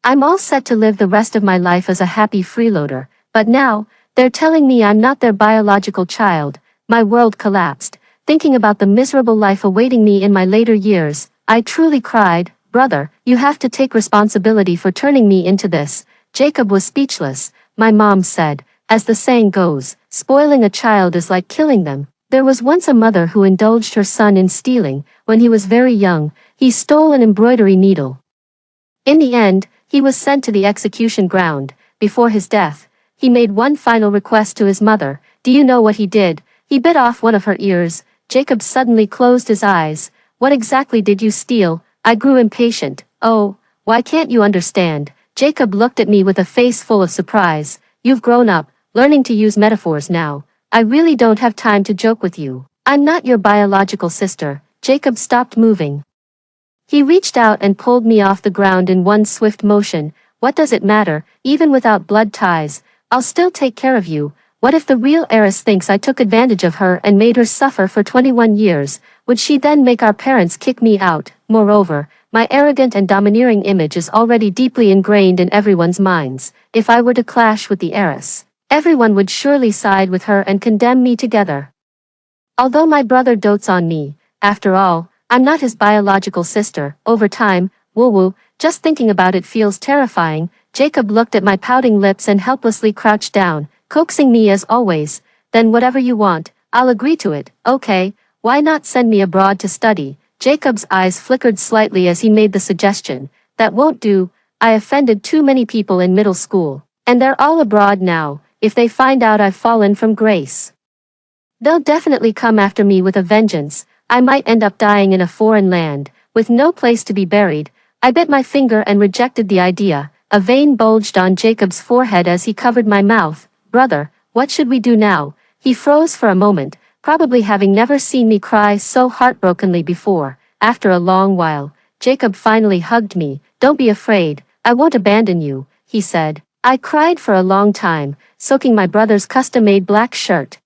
I'm all set to live the rest of my life as a happy freeloader, but now, they're telling me I'm not their biological child. My world collapsed. Thinking about the miserable life awaiting me in my later years, I truly cried. Brother, you have to take responsibility for turning me into this. Jacob was speechless. My mom said, as the saying goes, spoiling a child is like killing them. There was once a mother who indulged her son in stealing. When he was very young, he stole an embroidery needle. In the end, he was sent to the execution ground. Before his death, he made one final request to his mother. Do you know what he did? He bit off one of her ears. Jacob suddenly closed his eyes. What exactly did you steal? I grew impatient. Oh, why can't you understand? Jacob looked at me with a face full of surprise. You've grown up, learning to use metaphors now. I really don't have time to joke with you. I'm not your biological sister. Jacob stopped moving. He reached out and pulled me off the ground in one swift motion. What does it matter? Even without blood ties, I'll still take care of you. What if the real heiress thinks I took advantage of her and made her suffer for 21 years? Would she then make our parents kick me out? Moreover, my arrogant and domineering image is already deeply ingrained in everyone's minds. If I were to clash with the heiress, everyone would surely side with her and condemn me together. Although my brother dotes on me, after all, I'm not his biological sister. Over time, woo-woo, just thinking about it feels terrifying. Jacob looked at my pouting lips and helplessly crouched down, coaxing me as always. Then whatever you want, I'll agree to it. Okay, why not send me abroad to study? Jacob's eyes flickered slightly as he made the suggestion. That won't do. I offended too many people in middle school, and they're all abroad now. If they find out I've fallen from grace, they'll definitely come after me with a vengeance. I might end up dying in a foreign land, with no place to be buried. I bit my finger and rejected the idea. A vein bulged on Jacob's forehead as he covered my mouth. Brother, what should we do now? He froze for a moment, probably having never seen me cry so heartbrokenly before. After a long while, Jacob finally hugged me. Don't be afraid, I won't abandon you, he said. I cried for a long time, soaking my brother's custom-made black shirt,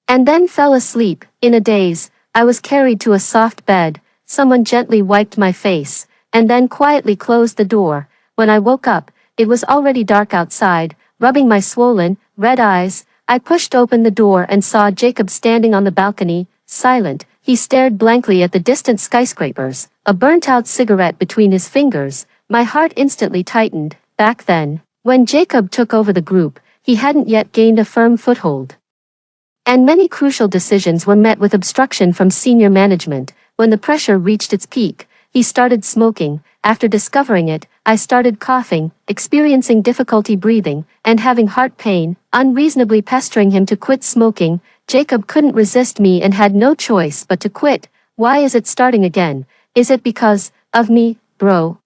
and then fell asleep. In a daze, I was carried to a soft bed. Someone gently wiped my face, and then quietly closed the door. When I woke up, it was already dark outside. Rubbing my swollen, red eyes, I pushed open the door and saw Jacob standing on the balcony, silent. He stared blankly at the distant skyscrapers, a burnt-out cigarette between his fingers. My heart instantly tightened. Back then, when Jacob took over the group, he hadn't yet gained a firm foothold. And many crucial decisions were met with obstruction from senior management. When the pressure reached its peak, he started smoking. After discovering it, I started coughing, experiencing difficulty breathing, and having heart pain, unreasonably pestering him to quit smoking. Jacob couldn't resist me and had no choice but to quit. Why is it starting again? Is it because of me, bro?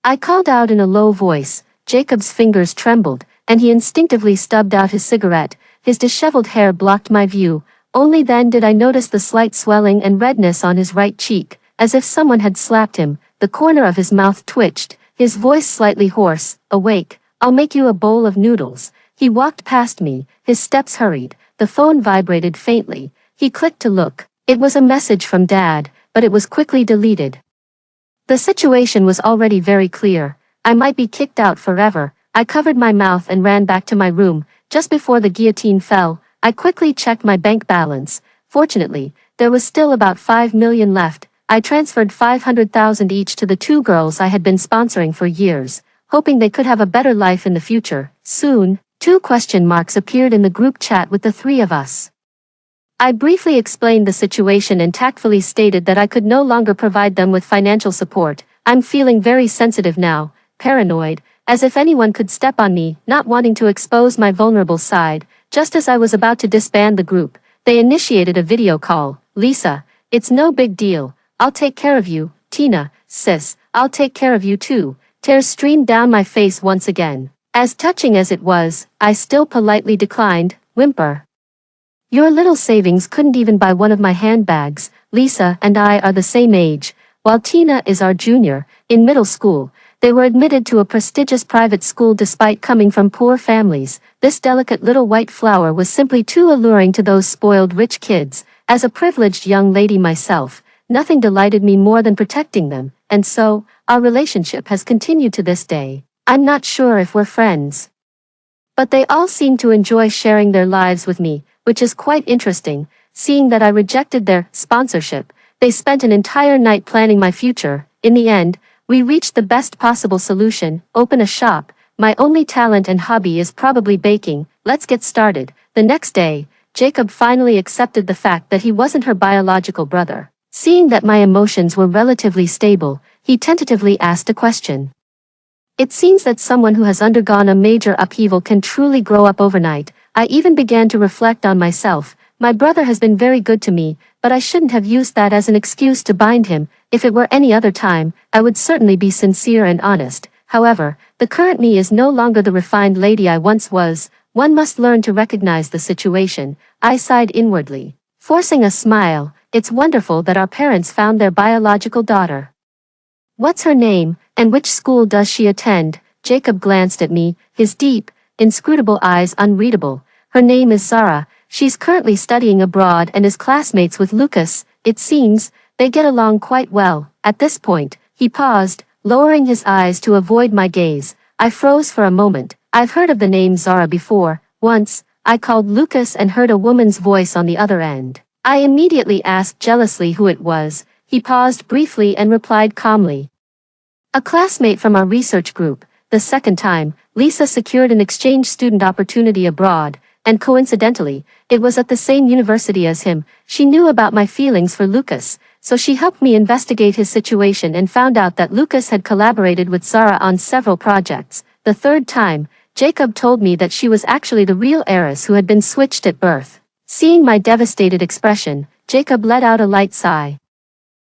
I called out in a low voice. Jacob's fingers trembled, and he instinctively stubbed out his cigarette. His disheveled hair blocked my view. Only then did I notice the slight swelling and redness on his right cheek, as if someone had slapped him. The corner of his mouth twitched, his voice slightly hoarse. Awake, I'll make you a bowl of noodles. He walked past me, his steps hurried. The phone vibrated faintly. He clicked to look. It was a message from Dad, but it was quickly deleted. The situation was already very clear. I might be kicked out forever. I covered my mouth and ran back to my room. Just before the guillotine fell, I quickly checked my bank balance. Fortunately, there was still about 5 million left. I transferred 500,000 each to the 2 girls I had been sponsoring for years, hoping they could have a better life in the future. Soon, 2 question marks appeared in the group chat with the 3 of us. I briefly explained the situation and tactfully stated that I could no longer provide them with financial support. I'm feeling very sensitive now, paranoid, as if anyone could step on me, not wanting to expose my vulnerable side. Just as I was about to disband the group, they initiated a video call. Lisa, it's no big deal. I'll take care of you. Tina, sis, I'll take care of you too. Tears streamed down my face once again. As touching as it was, I still politely declined. Whimper. Your little savings couldn't even buy one of my handbags. Lisa and I are the same age. While Tina is our junior, in middle school, they were admitted to a prestigious private school despite coming from poor families. This delicate little white flower was simply too alluring to those spoiled rich kids. As a privileged young lady myself, nothing delighted me more than protecting them, and so, our relationship has continued to this day. I'm not sure if we're friends. But they all seem to enjoy sharing their lives with me, which is quite interesting. Seeing that I rejected their sponsorship, they spent an entire night planning my future. In the end, we reached the best possible solution: open a shop. My only talent and hobby is probably baking. Let's get started. The next day, Jacob finally accepted the fact that he wasn't her biological brother. Seeing that my emotions were relatively stable, he tentatively asked a question. It seems that someone who has undergone a major upheaval can truly grow up overnight. I even began to reflect on myself. My brother has been very good to me, but I shouldn't have used that as an excuse to bind him. If it were any other time, I would certainly be sincere and honest. However, the current me is no longer the refined lady I once was. One must learn to recognize the situation. I sighed inwardly, forcing a smile. It's wonderful that our parents found their biological daughter. What's her name, and which school does she attend? Jacob glanced at me, his deep, inscrutable eyes unreadable. Her name is Zara. She's currently studying abroad and is classmates with Lucas. It seems they get along quite well. At this point, he paused, lowering his eyes to avoid my gaze. I froze for a moment. I've heard of the name Zara before. Once, I called Lucas and heard a woman's voice on the other end. I immediately asked jealously who it was. He paused briefly and replied calmly. A classmate from our research group. The second time, Lisa secured an exchange student opportunity abroad, and coincidentally, it was at the same university as him. She knew about my feelings for Lucas, so she helped me investigate his situation and found out that Lucas had collaborated with Zara on several projects. The third time, Jacob told me that she was actually the real heiress who had been switched at birth. Seeing my devastated expression, Jacob let out a light sigh.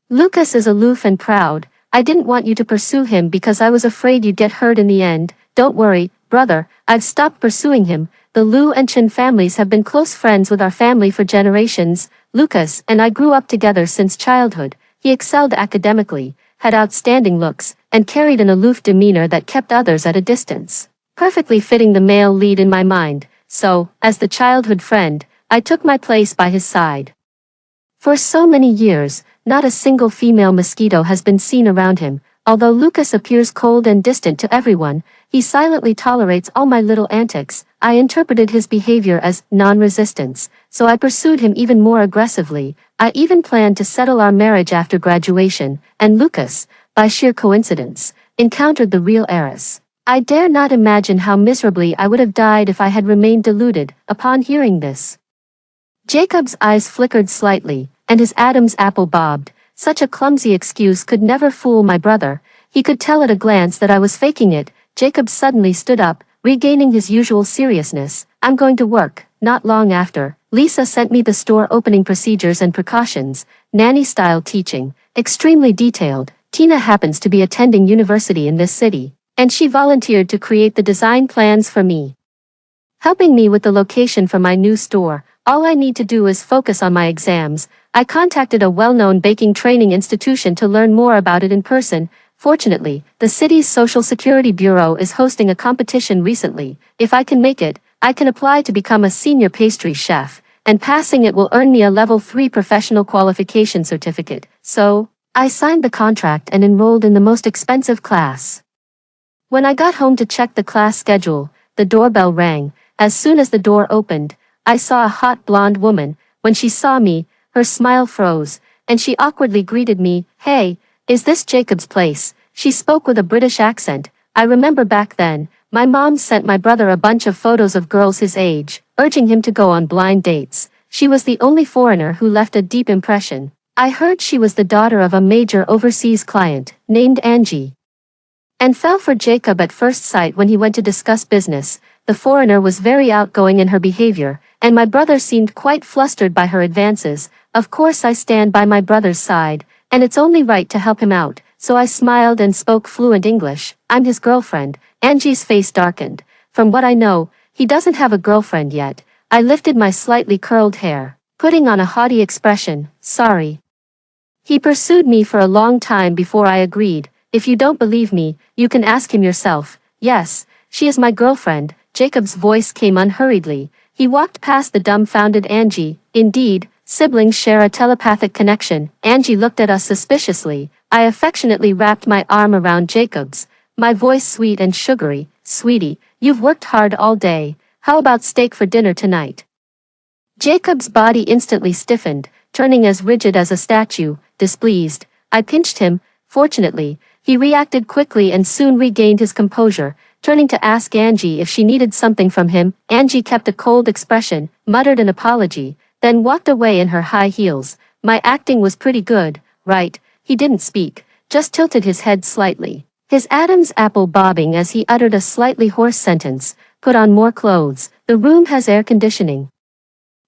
Lucas is aloof and proud. I didn't want you to pursue him because I was afraid you'd get hurt in the end. Don't worry, brother, I've stopped pursuing him. The Liu and Chen families have been close friends with our family for generations. Lucas and I grew up together since childhood. He excelled academically, had outstanding looks, and carried an aloof demeanor that kept others at a distance, perfectly fitting the male lead in my mind. So, as the childhood friend, I took my place by his side. For so many years, not a single female mosquito has been seen around him. Although Lucas appears cold and distant to everyone, he silently tolerates all my little antics. I interpreted his behavior as non-resistance, so I pursued him even more aggressively. I even planned to settle our marriage after graduation, and Lucas, by sheer coincidence, encountered the real heiress. I dare not imagine how miserably I would have died if I had remained deluded. Upon hearing this, Jacob's eyes flickered slightly, and his Adam's apple bobbed. Such a clumsy excuse could never fool my brother. He could tell at a glance that I was faking it. Jacob suddenly stood up, regaining his usual seriousness. I'm going to work. Not long after, Lisa sent me the store opening procedures and precautions, nanny-style teaching, extremely detailed. Tina happens to be attending university in this city, and she volunteered to create the design plans for me, helping me with the location for my new store. All I need to do is focus on my exams. I contacted a well-known baking training institution to learn more about it in person. Fortunately, the city's Social Security Bureau is hosting a competition recently. If I can make it, I can apply to become a senior pastry chef, and passing it will earn me a level 3 professional qualification certificate. So, I signed the contract and enrolled in the most expensive class. When I got home to check the class schedule, the doorbell rang. As soon as the door opened, I saw a hot blonde woman. When she saw me, her smile froze, and she awkwardly greeted me. Hey, is this Jacob's place? She spoke with a British accent. I remember back then, my mom sent my brother a bunch of photos of girls his age, urging him to go on blind dates. She was the only foreigner who left a deep impression. I heard she was the daughter of a major overseas client, named Angie, and fell for Jacob at first sight when he went to discuss business. The foreigner was very outgoing in her behavior, and my brother seemed quite flustered by her advances. Of course I stand by my brother's side, and it's only right to help him out, so I smiled and spoke fluent English. I'm his girlfriend. Angie's face darkened. From what I know, he doesn't have a girlfriend yet. I lifted my slightly curled hair, putting on a haughty expression. Sorry. He pursued me for a long time before I agreed. If you don't believe me, you can ask him yourself. Yes, she is my girlfriend. Jacob's voice came unhurriedly. He walked past the dumbfounded Angie. Indeed, siblings share a telepathic connection. Angie looked at us suspiciously. I affectionately wrapped my arm around Jacob's, my voice sweet and sugary. Sweetie, you've worked hard all day. How about steak for dinner tonight? Jacob's body instantly stiffened, turning as rigid as a statue. Displeased, I pinched him. Fortunately, he reacted quickly and soon regained his composure. Turning to ask Angie if she needed something from him, Angie kept a cold expression, muttered an apology, then walked away in her high heels. My acting was pretty good, right? He didn't speak, just tilted his head slightly, his Adam's apple bobbing as he uttered a slightly hoarse sentence. Put on more clothes. The room has air conditioning.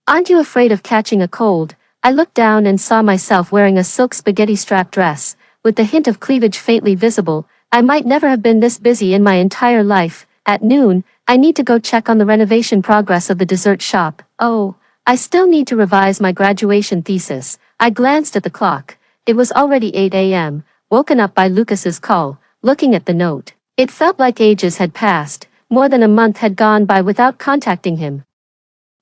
Aren't you afraid of catching a cold? I looked down and saw myself wearing a silk spaghetti strap dress, with the hint of cleavage faintly visible. I might never have been this busy in my entire life. At noon, I need to go check on the renovation progress of the dessert shop. Oh, I still need to revise my graduation thesis. I glanced at the clock. It was already 8 a.m., woken up by Lucas's call. Looking at the note, it felt like ages had passed. More than a month had gone by without contacting him.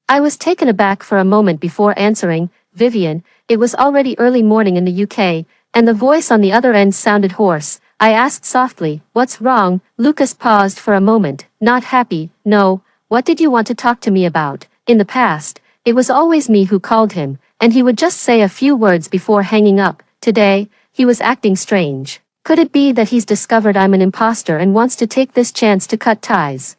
I was taken aback for a moment before answering. Vivian. It was already early morning in the UK, and the voice on the other end sounded hoarse. I asked softly, what's wrong? Lucas paused for a moment. Not happy. No. What did you want to talk to me about? In the past, it was always me who called him, and he would just say a few words before hanging up. Today, he was acting strange. Could it be that he's discovered I'm an imposter and wants to take this chance to cut ties?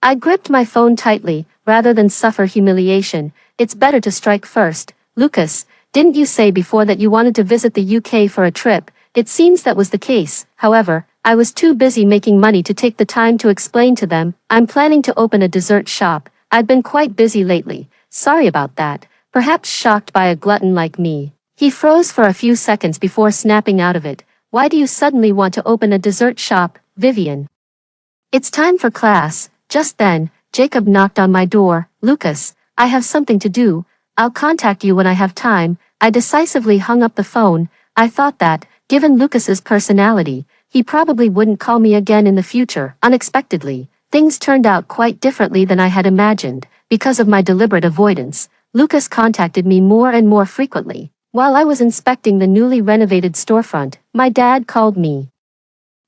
I gripped my phone tightly. Rather than suffer humiliation, it's better to strike first. Lucas, didn't you say before that you wanted to visit the UK for a trip? It seems that was the case. However, I was too busy making money to take the time to explain to them. I'm planning to open a dessert shop. I've been quite busy lately. Sorry about that. Perhaps shocked by a glutton like me. He froze for a few seconds before snapping out of it. Why do you suddenly want to open a dessert shop, Vivian? It's time for class. Just then, Jacob knocked on my door. Lucas, I have something to do. I'll contact you when I have time. I decisively hung up the phone. I thought that, given Lucas's personality, he probably wouldn't call me again in the future. Unexpectedly, things turned out quite differently than I had imagined. Because of my deliberate avoidance, Lucas contacted me more and more frequently. While I was inspecting the newly renovated storefront, my dad called me.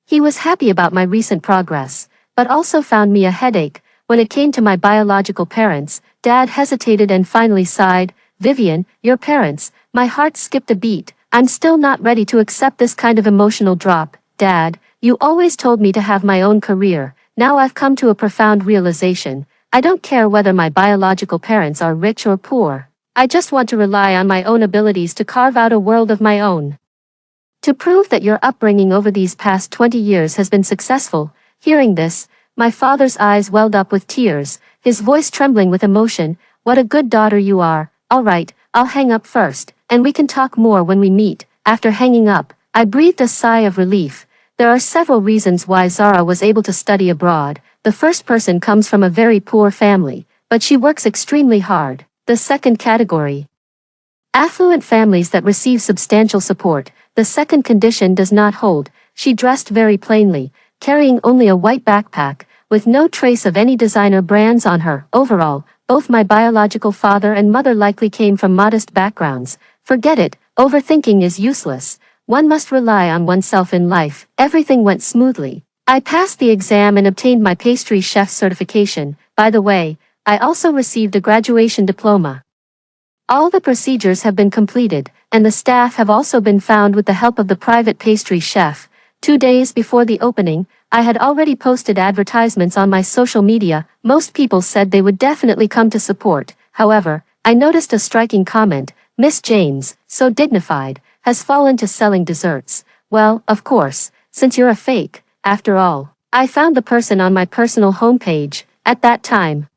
He was happy about my recent progress, but also found me a headache. When it came to my biological parents, Dad hesitated and finally sighed, "Vivian, your parents." My heart skipped a beat. I'm still not ready to accept this kind of emotional drop. Dad, you always told me to have my own career. Now I've come to a profound realization. I don't care whether my biological parents are rich or poor. I just want to rely on my own abilities to carve out a world of my own. To prove that your upbringing over these past 20 years has been successful, hearing this, my father's eyes welled up with tears, his voice trembling with emotion. What a good daughter you are. All right, I'll hang up first, and we can talk more when we meet. After hanging up, I breathed a sigh of relief. There are several reasons why Zara was able to study abroad. The first person comes from a very poor family, but she works extremely hard. The second category, affluent families that receive substantial support. The second condition does not hold. She dressed very plainly, carrying only a white backpack, with no trace of any designer brands on her. Overall, both my biological father and mother likely came from modest backgrounds. Forget it, overthinking is useless. One must rely on oneself in life. Everything went smoothly. I passed the exam and obtained my pastry chef certification. By the way, I also received a graduation diploma. All the procedures have been completed, and the staff have also been found with the help of the private pastry chef. 2 days before the opening, I had already posted advertisements on my social media. Most people said they would definitely come to support. However, I noticed a striking comment. Miss James, so dignified, has fallen to selling desserts. Well, of course, since you're a fake, after all. I found the person on my personal homepage. At that time,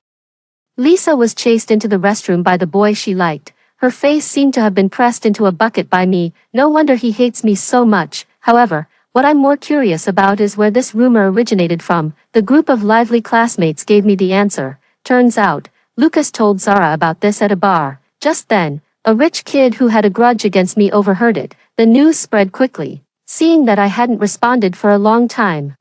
Lisa was chased into the restroom by the boy she liked. Her face seemed to have been pressed into a bucket by me. No wonder he hates me so much. However, what I'm more curious about is where this rumor originated from. The group of lively classmates gave me the answer. Turns out, Lucas told Zara about this at a bar. Just then, a rich kid who had a grudge against me overheard it. The news spread quickly, seeing that I hadn't responded for a long time.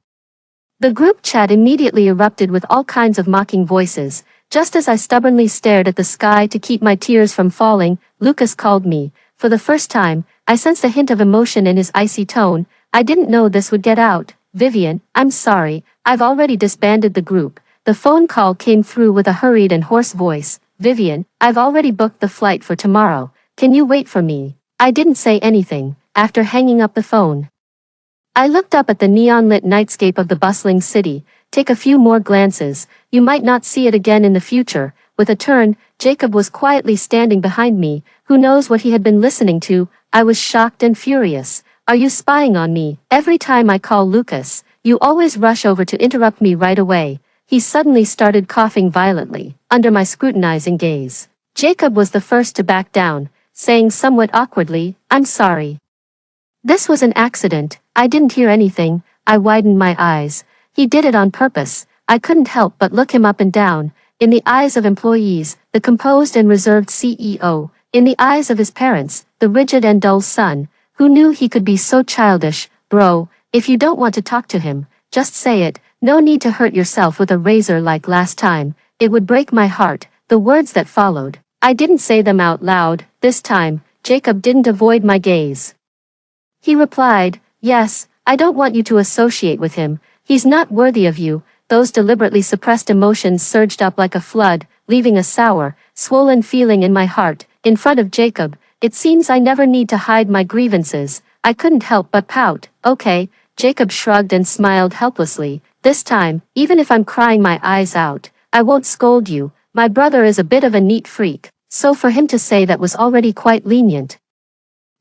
The group chat immediately erupted with all kinds of mocking voices. Just as I stubbornly stared at the sky to keep my tears from falling, Lucas called me. For the first time, I sensed a hint of emotion in his icy tone. I didn't know this would get out. "Vivian, I'm sorry, I've already disbanded the group." The phone call came through with a hurried and hoarse voice. "Vivian, I've already booked the flight for tomorrow. Can you wait for me?" I didn't say anything. After hanging up the phone, I looked up at the neon-lit nightscape of the bustling city. Take a few more glances, you might not see it again in the future. With a turn, Jacob was quietly standing behind me. Who knows what he had been listening to? I was shocked and furious. "Are you spying on me? Every time I call Lucas, you always rush over to interrupt me right away." He suddenly started coughing violently, under my scrutinizing gaze. Jacob was the first to back down, saying somewhat awkwardly, "I'm sorry. This was an accident. I didn't hear anything." I widened my eyes. He did it on purpose. I couldn't help but look him up and down. In the eyes of employees, the composed and reserved CEO. In the eyes of his parents, the rigid and dull son. Who knew he could be so childish? "Bro, if you don't want to talk to him, just say it. No need to hurt yourself with a razor like last time. It would break my heart." The words that followed, I didn't say them out loud. This time, Jacob didn't avoid my gaze. He replied, "Yes, I don't want you to associate with him. He's not worthy of you." Those deliberately suppressed emotions surged up like a flood, leaving a sour, swollen feeling in my heart. In front of Jacob, it seems I never need to hide my grievances. I couldn't help but pout. "Okay." Jacob shrugged and smiled helplessly. "This time, even if I'm crying my eyes out, I won't scold you. My brother is a bit of a neat freak." So for him to say that was already quite lenient.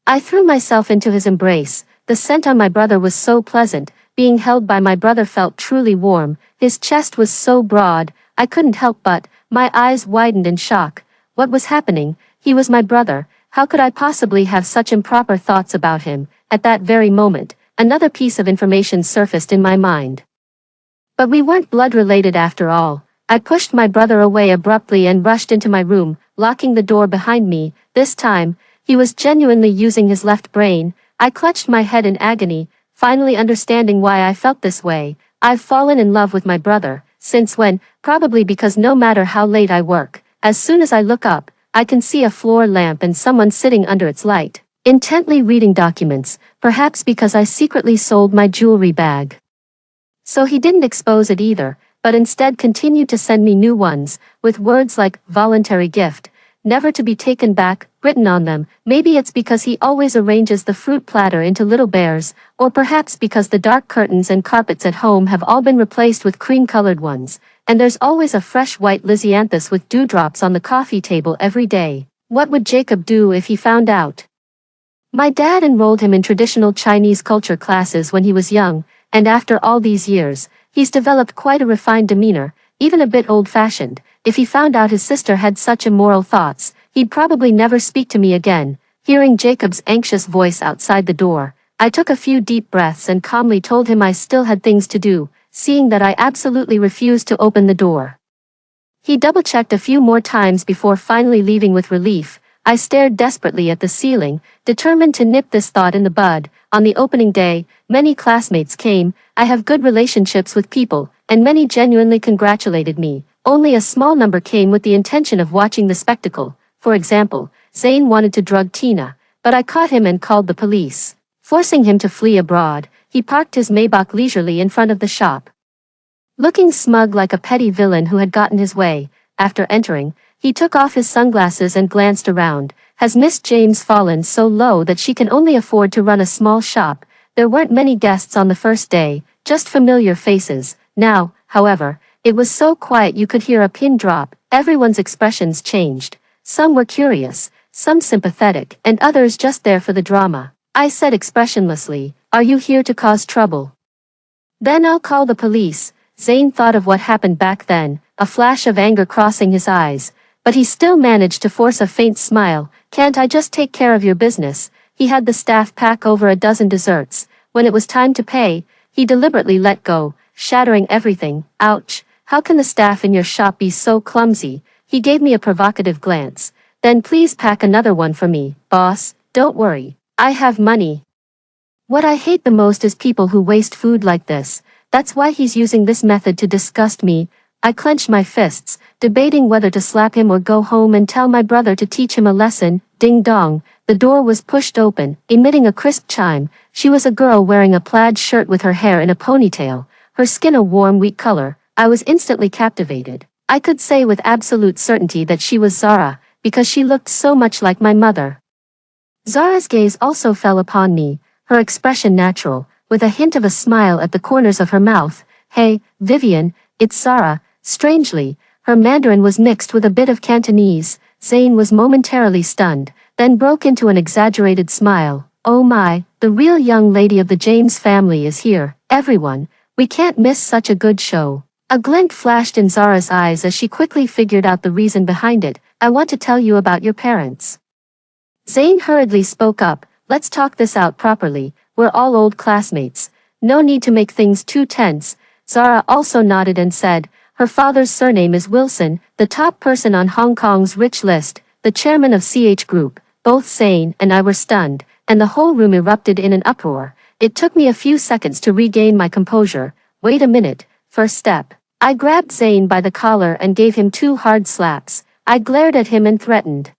I threw myself into his embrace. The scent on my brother was so pleasant. Being held by my brother felt truly warm. His chest was so broad, I couldn't help but, my eyes widened in shock. What was happening? He was my brother. How could I possibly have such improper thoughts about him? At that very moment, another piece of information surfaced in my mind. But we weren't blood-related after all. I pushed my brother away abruptly and rushed into my room, locking the door behind me. This time, he was genuinely using his left brain. I clutched my head in agony, finally understanding why I felt this way. I've fallen in love with my brother. Since when? Probably because no matter how late I work, as soon as I look up, I can see a floor lamp and someone sitting under its light. intently reading documents, perhaps because I secretly sold my jewelry bag. So he didn't expose it either, but instead continued to send me new ones, with words like voluntary gift, never to be taken back, written on them. Maybe it's because he always arranges the fruit platter into little bears, or perhaps because the dark curtains and carpets at home have all been replaced with cream-colored ones, and there's always a fresh white lisianthus with dewdrops on the coffee table every day. What would Jacob do if he found out? My dad enrolled him in traditional Chinese culture classes when he was young, and after all these years, he's developed quite a refined demeanor, even a bit old-fashioned. If he found out his sister had such immoral thoughts, he'd probably never speak to me again. Hearing Jacob's anxious voice outside the door, I took a few deep breaths and calmly told him I still had things to do, seeing that I absolutely refused to open the door. He double-checked a few more times before finally leaving with relief. I stared desperately at the ceiling, determined to nip this thought in the bud. On the opening day, many classmates came. I have good relationships with people, and many genuinely congratulated me. Only a small number came with the intention of watching the spectacle. For example, Zane wanted to drug Tina, but I caught him and called the police. Forcing him to flee abroad, he parked his Maybach leisurely in front of the shop. Looking smug like a petty villain who had gotten his way, after entering, he took off his sunglasses and glanced around. Has Miss James fallen so low that she can only afford to run a small shop? There weren't many guests on the first day, just familiar faces. Now, however, it was so quiet you could hear a pin drop. Everyone's expressions changed. Some were curious, some sympathetic, and others just there for the drama. I said expressionlessly, "Are you here to cause trouble?" "Then I'll call the police." Zane thought of what happened back then, a flash of anger crossing his eyes, but he still managed to force a faint smile. "Can't I just take care of your business?" He had the staff pack over a dozen desserts. When it was time to pay, he deliberately let go, shattering everything. "Ouch, how can the staff in your shop be so clumsy?" He gave me a provocative glance. "Then please pack another one for me, boss. Don't worry, I have money." What I hate the most is people who waste food like this. That's why he's using this method to disgust me. I clenched my fists, debating whether to slap him or go home and tell my brother to teach him a lesson. Ding dong, the door was pushed open, emitting a crisp chime. She was a girl wearing a plaid shirt with her hair in a ponytail, her skin a warm wheat color. I was instantly captivated. I could say with absolute certainty that she was Zara, because she looked so much like my mother. Zara's gaze also fell upon me, her expression natural, with a hint of a smile at the corners of her mouth. "Hey, Vivian, it's Zara." Strangely, her Mandarin was mixed with a bit of Cantonese. Zane was momentarily stunned, then broke into an exaggerated smile. "Oh my, the real young lady of the James family is here. Everyone, we can't miss such a good show." A glint flashed in Zara's eyes as she quickly figured out the reason behind it. "I want to tell you about your parents." Zane hurriedly spoke up. "Let's talk this out properly. We're all old classmates. No need to make things too tense." Zara also nodded and said, "Her father's surname is Wilson, the top person on Hong Kong's rich list, the chairman of CH Group." Both Zane and I were stunned, and the whole room erupted in an uproar. It took me a few seconds to regain my composure. "Wait a minute, first step." I grabbed Zane by the collar and gave him 2 hard slaps. I glared at him and threatened.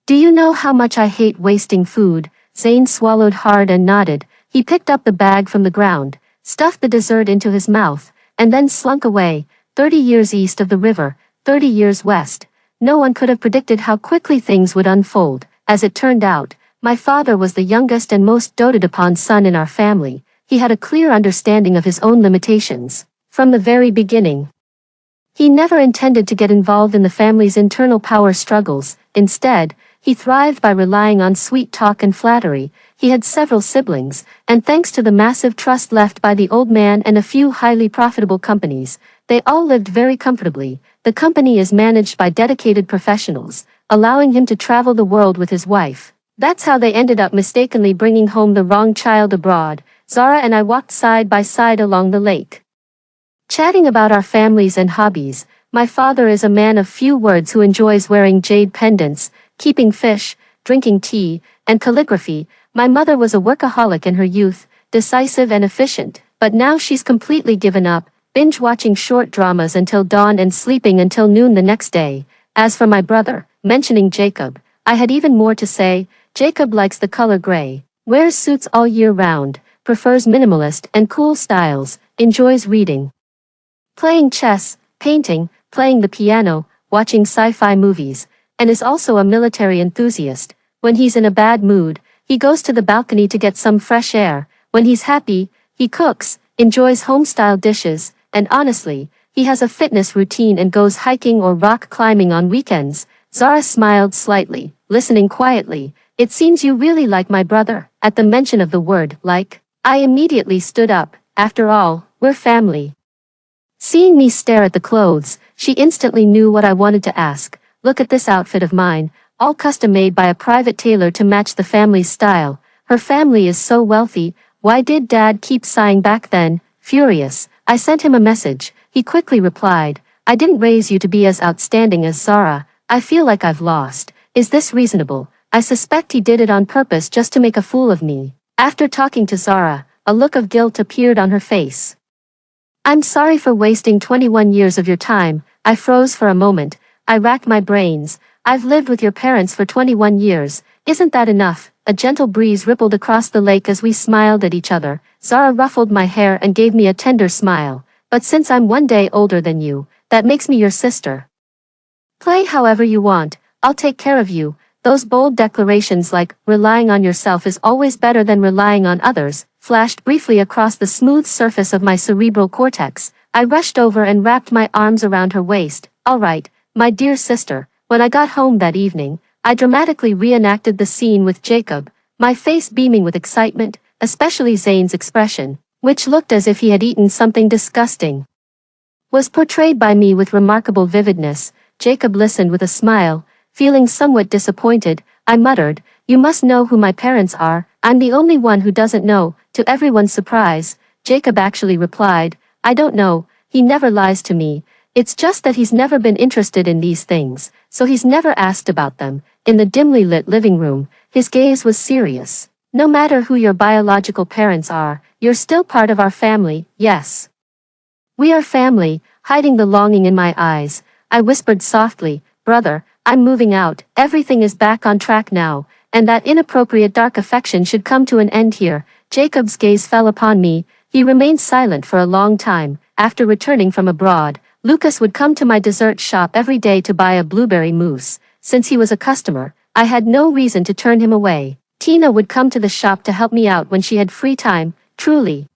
"Do you know how much I hate wasting food?" Zane swallowed hard and nodded. He picked up the bag from the ground, stuffed the dessert into his mouth, and then slunk away. 30 years east of the river, 30 years west. No one could have predicted how quickly things would unfold. As it turned out, my father was the youngest and most doted upon son in our family. He had a clear understanding of his own limitations. From the very beginning, he never intended to get involved in the family's internal power struggles. Instead, he thrived by relying on sweet talk and flattery. He had several siblings, and thanks to the massive trust left by the old man and a few highly profitable companies, they all lived very comfortably. The company is managed by dedicated professionals, allowing him to travel the world with his wife. That's how they ended up mistakenly bringing home the wrong child abroad. Zara and I walked side by side along the lake, chatting about our families and hobbies. My father is a man of few words who enjoys wearing jade pendants, keeping fish, drinking tea, and calligraphy. My mother was a workaholic in her youth, decisive and efficient, but now she's completely given up, binge-watching short dramas until dawn and sleeping until noon the next day. As for my brother, mentioning Jacob, I had even more to say. Jacob likes the color gray, wears suits all year round, prefers minimalist and cool styles, enjoys reading, playing chess, painting, playing the piano, watching sci-fi movies, and is also a military enthusiast. When he's in a bad mood, he goes to the balcony to get some fresh air. When he's happy, he cooks, enjoys home-style dishes, and honestly, he has a fitness routine and goes hiking or rock climbing on weekends. Zara smiled slightly, listening quietly. It seems you really like my brother. At the mention of the word like, I immediately stood up. After all, we're family. Seeing me stare at the clothes, she instantly knew what I wanted to ask. Look at this outfit of mine, all custom made by a private tailor to match the family's style. Her family is so wealthy. Why did Dad keep sighing back then? Furious, I sent him a message. He quickly replied, I didn't raise you to be as outstanding as Zara. I feel like I've lost. Is this reasonable? I suspect he did it on purpose just to make a fool of me. After talking to Zara, a look of guilt appeared on her face. I'm sorry for wasting 21 years of your time. I froze for a moment. I racked my brains. I've lived with your parents for 21 years. Isn't that enough? A gentle breeze rippled across the lake as we smiled at each other. Zara ruffled my hair and gave me a tender smile. But since I'm one day older than you, that makes me your sister. Play however you want. I'll take care of you. Those bold declarations like, relying on yourself is always better than relying on others, flashed briefly across the smooth surface of my cerebral cortex. I rushed over and wrapped my arms around her waist. All right, my dear sister. When I got home that evening, I dramatically reenacted the scene with Jacob, my face beaming with excitement, especially Zane's expression, which looked as if he had eaten something disgusting, was portrayed by me with remarkable vividness. Jacob listened with a smile. Feeling somewhat disappointed, I muttered, you must know who my parents are. I'm the only one who doesn't know. To everyone's surprise, Jacob actually replied, I don't know, he never lies to me. It's just that he's never been interested in these things, so he's never asked about them. In the dimly lit living room, his gaze was serious. No matter who your biological parents are, you're still part of our family, yes. We are family. Hiding the longing in my eyes, I whispered softly, brother, I'm moving out. Everything is back on track now, and that inappropriate dark affection should come to an end here. Jacob's gaze fell upon me. He remained silent for a long time. After returning from abroad, Lucas would come to my dessert shop every day to buy a blueberry mousse. Since he was a customer, I had no reason to turn him away. Tina would come to the shop to help me out when she had free time. Truly,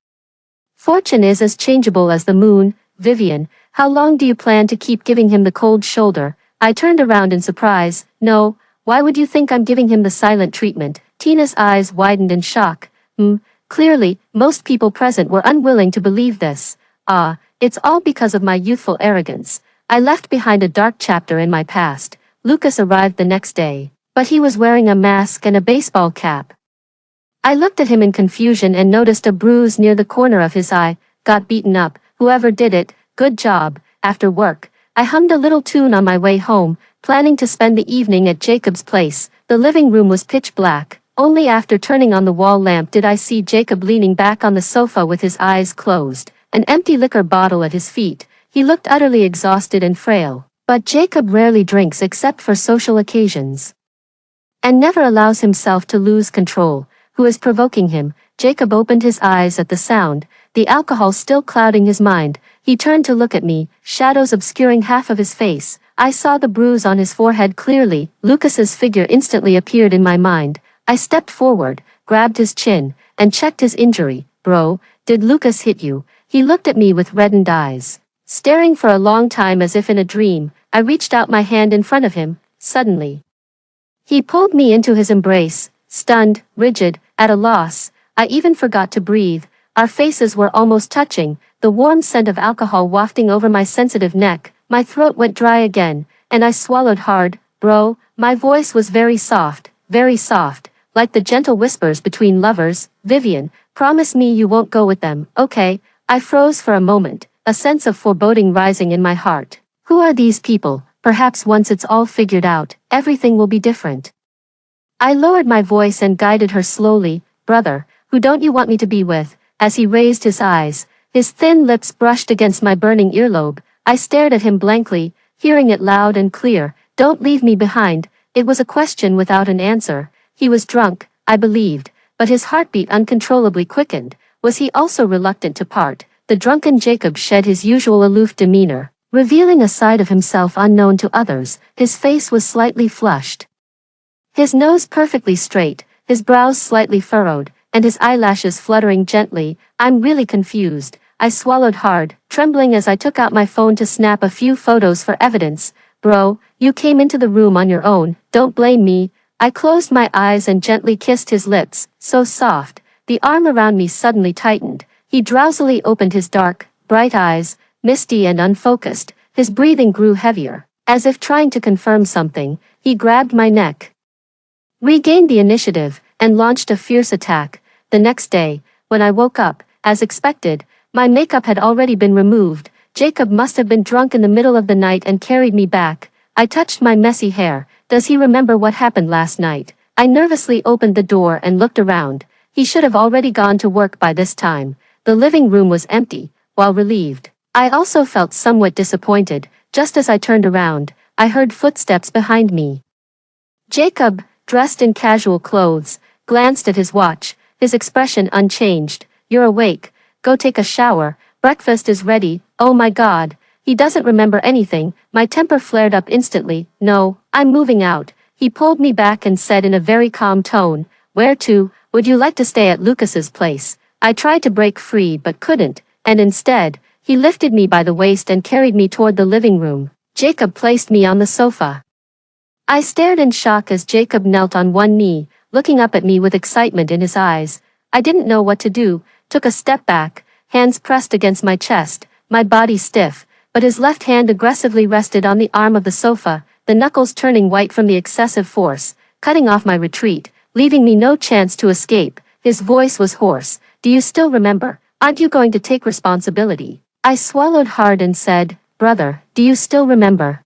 fortune is as changeable as the moon. Vivian, how long do you plan to keep giving him the cold shoulder? I turned around in surprise. No, why would you think I'm giving him the silent treatment? Tina's eyes widened in shock. Clearly, most people present were unwilling to believe this. It's all because of my youthful arrogance. I left behind a dark chapter in my past. Lucas arrived the next day, but he was wearing a mask and a baseball cap. I looked at him in confusion and noticed a bruise near the corner of his eye. Got beaten up. Whoever did it, good job. After work, I hummed a little tune on my way home, planning to spend the evening at Jacob's place. The living room was pitch black. Only after turning on the wall lamp did I see Jacob leaning back on the sofa with his eyes closed, an empty liquor bottle at his feet. He looked utterly exhausted and frail. But Jacob rarely drinks except for social occasions, and never allows himself to lose control. Who is provoking him? Jacob opened his eyes at the sound, the alcohol still clouding his mind. He turned to look at me, shadows obscuring half of his face. I saw the bruise on his forehead clearly. Lucas's figure instantly appeared in my mind. I stepped forward, grabbed his chin, and checked his injury. Bro, did Lucas hit you? He looked at me with reddened eyes, staring for a long time as if in a dream. I reached out my hand in front of him. Suddenly, he pulled me into his embrace, stunned, rigid, at a loss. I even forgot to breathe. Our faces were almost touching, the warm scent of alcohol wafting over my sensitive neck. My throat went dry again, and I swallowed hard. Bro, my voice was very soft, like the gentle whispers between lovers. Vivian, promise me you won't go with them, okay? I froze for a moment, a sense of foreboding rising in my heart. Who are these people? Perhaps once it's all figured out, everything will be different. I lowered my voice and guided her slowly. Brother, who don't you want me to be with? As he raised his eyes, his thin lips brushed against my burning earlobe. I stared at him blankly, hearing it loud and clear. Don't leave me behind. It was a question without an answer. He was drunk, I believed, but his heartbeat uncontrollably quickened. Was he also reluctant to part? The drunken Jacob shed his usual aloof demeanor, revealing a side of himself unknown to others. His face was slightly flushed, his nose perfectly straight, his brows slightly furrowed, and his eyelashes fluttering gently. I'm really confused. I swallowed hard, trembling as I took out my phone to snap a few photos for evidence. Bro, you came into the room on your own, don't blame me. I closed my eyes and gently kissed his lips, so soft. The arm around me suddenly tightened. He drowsily opened his dark, bright eyes, misty and unfocused. His breathing grew heavier. As if trying to confirm something, he grabbed my neck, regained the initiative, and launched a fierce attack. The next day, when I woke up, as expected, my makeup had already been removed. Jacob must have been drunk in the middle of the night and carried me back. I touched my messy hair. Does he remember what happened last night? I nervously opened the door and looked around. He should have already gone to work by this time. The living room was empty. While relieved, I also felt somewhat disappointed. Just as I turned around, I heard footsteps behind me. Jacob, dressed in casual clothes, glanced at his watch, his expression unchanged. You're awake. Go take a shower. Breakfast is ready. Oh my God. He doesn't remember anything. My temper flared up instantly. No, I'm moving out. He pulled me back and said in a very calm tone, where to? Would you like to stay at Lucas's place? I tried to break free but couldn't, and instead, he lifted me by the waist and carried me toward the living room. Jacob placed me on the sofa. I stared in shock as Jacob knelt on one knee, looking up at me with excitement in his eyes. I didn't know what to do, took a step back, hands pressed against my chest, my body stiff, but his left hand aggressively rested on the arm of the sofa, the knuckles turning white from the excessive force, cutting off my retreat, leaving me no chance to escape. His voice was hoarse. Do you still remember? Aren't you going to take responsibility? I swallowed hard and said, brother, do you still remember?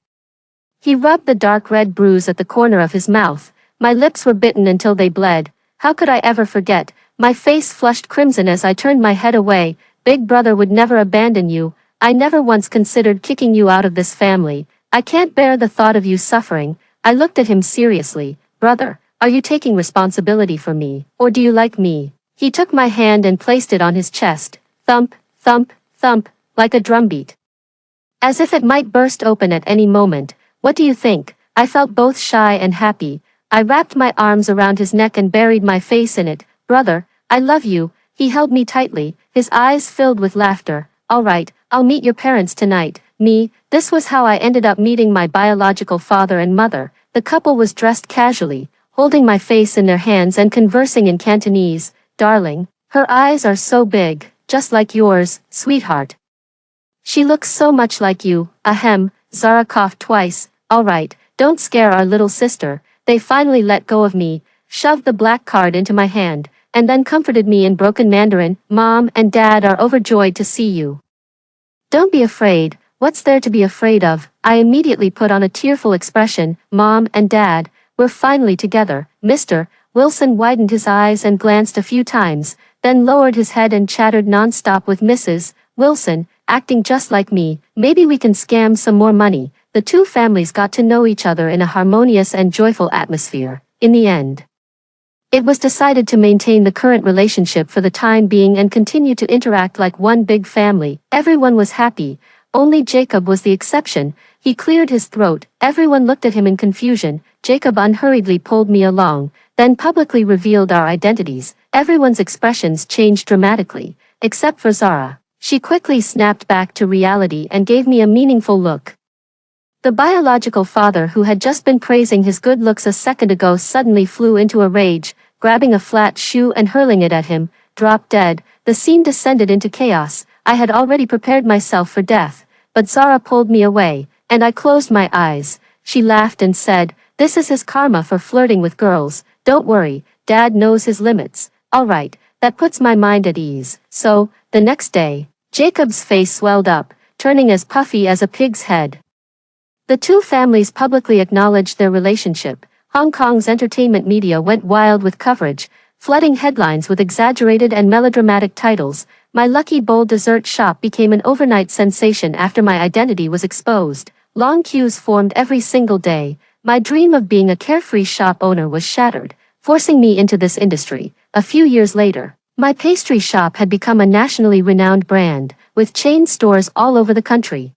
He rubbed the dark red bruise at the corner of his mouth. My lips were bitten until they bled. How could I ever forget? My face flushed crimson as I turned my head away. Big brother would never abandon you. I never once considered kicking you out of this family. I can't bear the thought of you suffering. I looked at him seriously. Brother, are you taking responsibility for me, or do you like me? He took my hand and placed it on his chest. Thump, thump, thump, like a drumbeat, as if it might burst open at any moment. What do you think? I felt both shy and happy. I wrapped my arms around his neck and buried my face in it. Brother, I love you. He held me tightly, his eyes filled with laughter. All right, I'll meet your parents tonight. Me, this was how I ended up meeting my biological father and mother. The couple was dressed casually, holding my face in their hands and conversing in Cantonese. Darling, her eyes are so big, just like yours, sweetheart. She looks so much like you. Ahem, Zara coughed twice. All right, don't scare our little sister. They finally let go of me, shoved the black card into my hand, and then comforted me in broken Mandarin. Mom and Dad are overjoyed to see you. Don't be afraid. What's there to be afraid of? I immediately put on a tearful expression. Mom and Dad, we're finally together. Mr. Wilson widened his eyes and glanced a few times, then lowered his head and chattered non-stop with Mrs. Wilson, acting just like me. Maybe we can scam some more money. The two families got to know each other in a harmonious and joyful atmosphere. In the end, it was decided to maintain the current relationship for the time being and continue to interact like one big family. Everyone was happy. Only Jacob was the exception. He cleared his throat. Everyone looked at him in confusion. Jacob unhurriedly pulled me along, then publicly revealed our identities. Everyone's expressions changed dramatically, except for Zara. She quickly snapped back to reality and gave me a meaningful look. The biological father, who had just been praising his good looks a second ago, suddenly flew into a rage, grabbing a flat shoe and hurling it at him. Dropped dead. The scene descended into chaos. I had already prepared myself for death, but Zara pulled me away, and I closed my eyes. She laughed and said, "This is his karma for flirting with girls. Don't worry, Dad knows his limits." All right, that puts my mind at ease. So, the next day, Jacob's face swelled up, turning as puffy as a pig's head. The two families publicly acknowledged their relationship. Hong Kong's entertainment media went wild with coverage, flooding headlines with exaggerated and melodramatic titles. My lucky bowl dessert shop became an overnight sensation after my identity was exposed. Long queues formed every single day. My dream of being a carefree shop owner was shattered. forcing me into this industry. A few years later, my pastry shop had become a nationally renowned brand, with chain stores all over the country.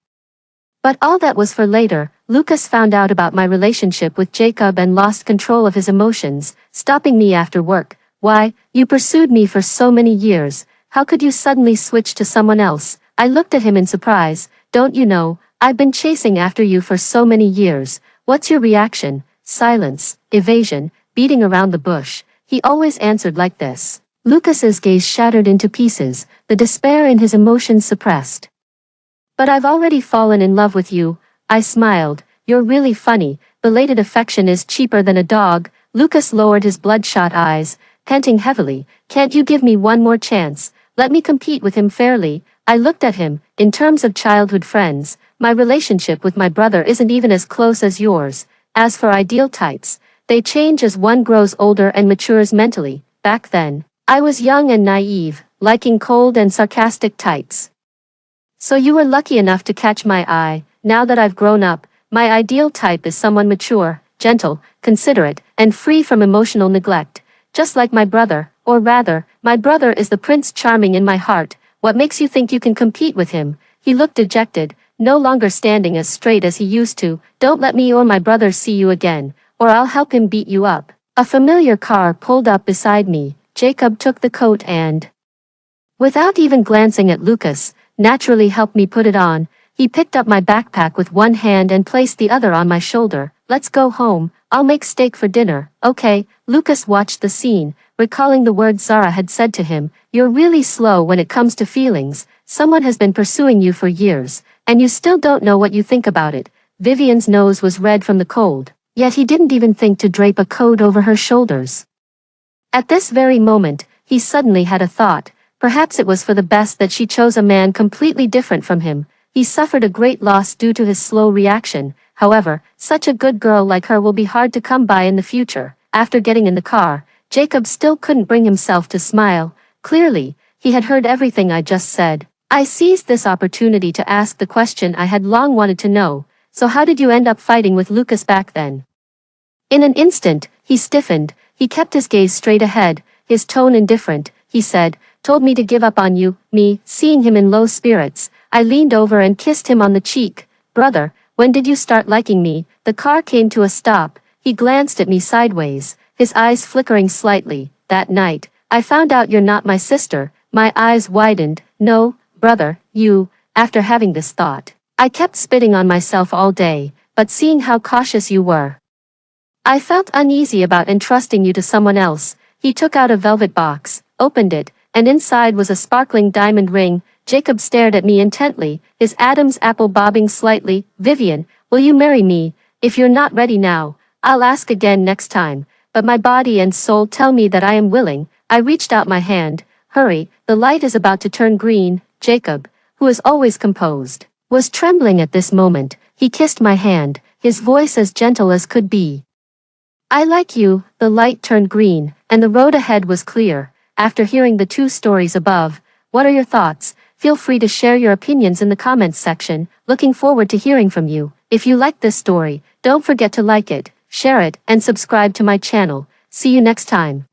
But all that was for later. Lucas found out about my relationship with Jacob and lost control of his emotions, stopping me after work. Why, you pursued me for so many years. How could you suddenly switch to someone else? I looked at him in surprise. Don't you know, I've been chasing after you for so many years. What's your reaction? Silence, evasion, beating around the bush. He always answered like this. Lucas's gaze shattered into pieces, the despair in his emotions suppressed. But I've already fallen in love with you. I smiled. You're really funny. Belated affection is cheaper than a dog. Lucas lowered his bloodshot eyes, panting heavily. Can't you give me one more chance? Let me compete with him fairly. I looked at him. In terms of childhood friends, my relationship with my brother isn't even as close as yours. As for ideal types, they change as one grows older and matures mentally. Back then, I was young and naive, liking cold and sarcastic types. So you were lucky enough to catch my eye. Now that I've grown up, my ideal type is someone mature, gentle, considerate, and free from emotional neglect. Just like my brother, or rather, my brother is the Prince Charming in my heart. What makes you think you can compete with him? He looked dejected, no longer standing as straight as he used to. Don't let me or my brother see you again, or I'll help him beat you up. A familiar car pulled up beside me. Jacob took the coat and, without even glancing at Lucas, naturally helped me put it on. He picked up my backpack with one hand and placed the other on my shoulder. Let's go home. I'll make steak for dinner. Okay. Lucas watched the scene, recalling the words Zara had said to him. You're really slow when it comes to feelings. Someone has been pursuing you for years, and you still don't know what you think about it. Vivian's nose was red from the cold, yet he didn't even think to drape a coat over her shoulders. At this very moment, he suddenly had a thought. Perhaps it was for the best that she chose a man completely different from him. He suffered a great loss due to his slow reaction. However, such a good girl like her will be hard to come by in the future. After getting in the car, Jacob still couldn't bring himself to smile. Clearly, he had heard everything I just said. I seized this opportunity to ask the question I had long wanted to know. So how did you end up fighting with Lucas back then? In an instant, he stiffened. He kept his gaze straight ahead, his tone indifferent. He said, told me to give up on you. Me, seeing him in low spirits, I leaned over and kissed him on the cheek. Brother, when did you start liking me? The car came to a stop. He glanced at me sideways, his eyes flickering slightly. That night, I found out you're not my sister. My eyes widened. No, brother, you. After having this thought, I kept spitting on myself all day, but seeing how cautious you were, I felt uneasy about entrusting you to someone else. He took out a velvet box, opened it, and inside was a sparkling diamond ring. Jacob stared at me intently, his Adam's apple bobbing slightly. Vivian, will you marry me? If you're not ready now, I'll ask again next time. But my body and soul tell me that I am willing. I reached out my hand. Hurry, the light is about to turn green. Jacob, who is always composed, was trembling at this moment. He kissed my hand, his voice as gentle as could be. I like you. The light turned green, and the road ahead was clear. After hearing the two stories above, what are your thoughts? Feel free to share your opinions in the comments section. Looking forward to hearing from you. If you like this story, don't forget to like it, share it, and subscribe to my channel. See you next time.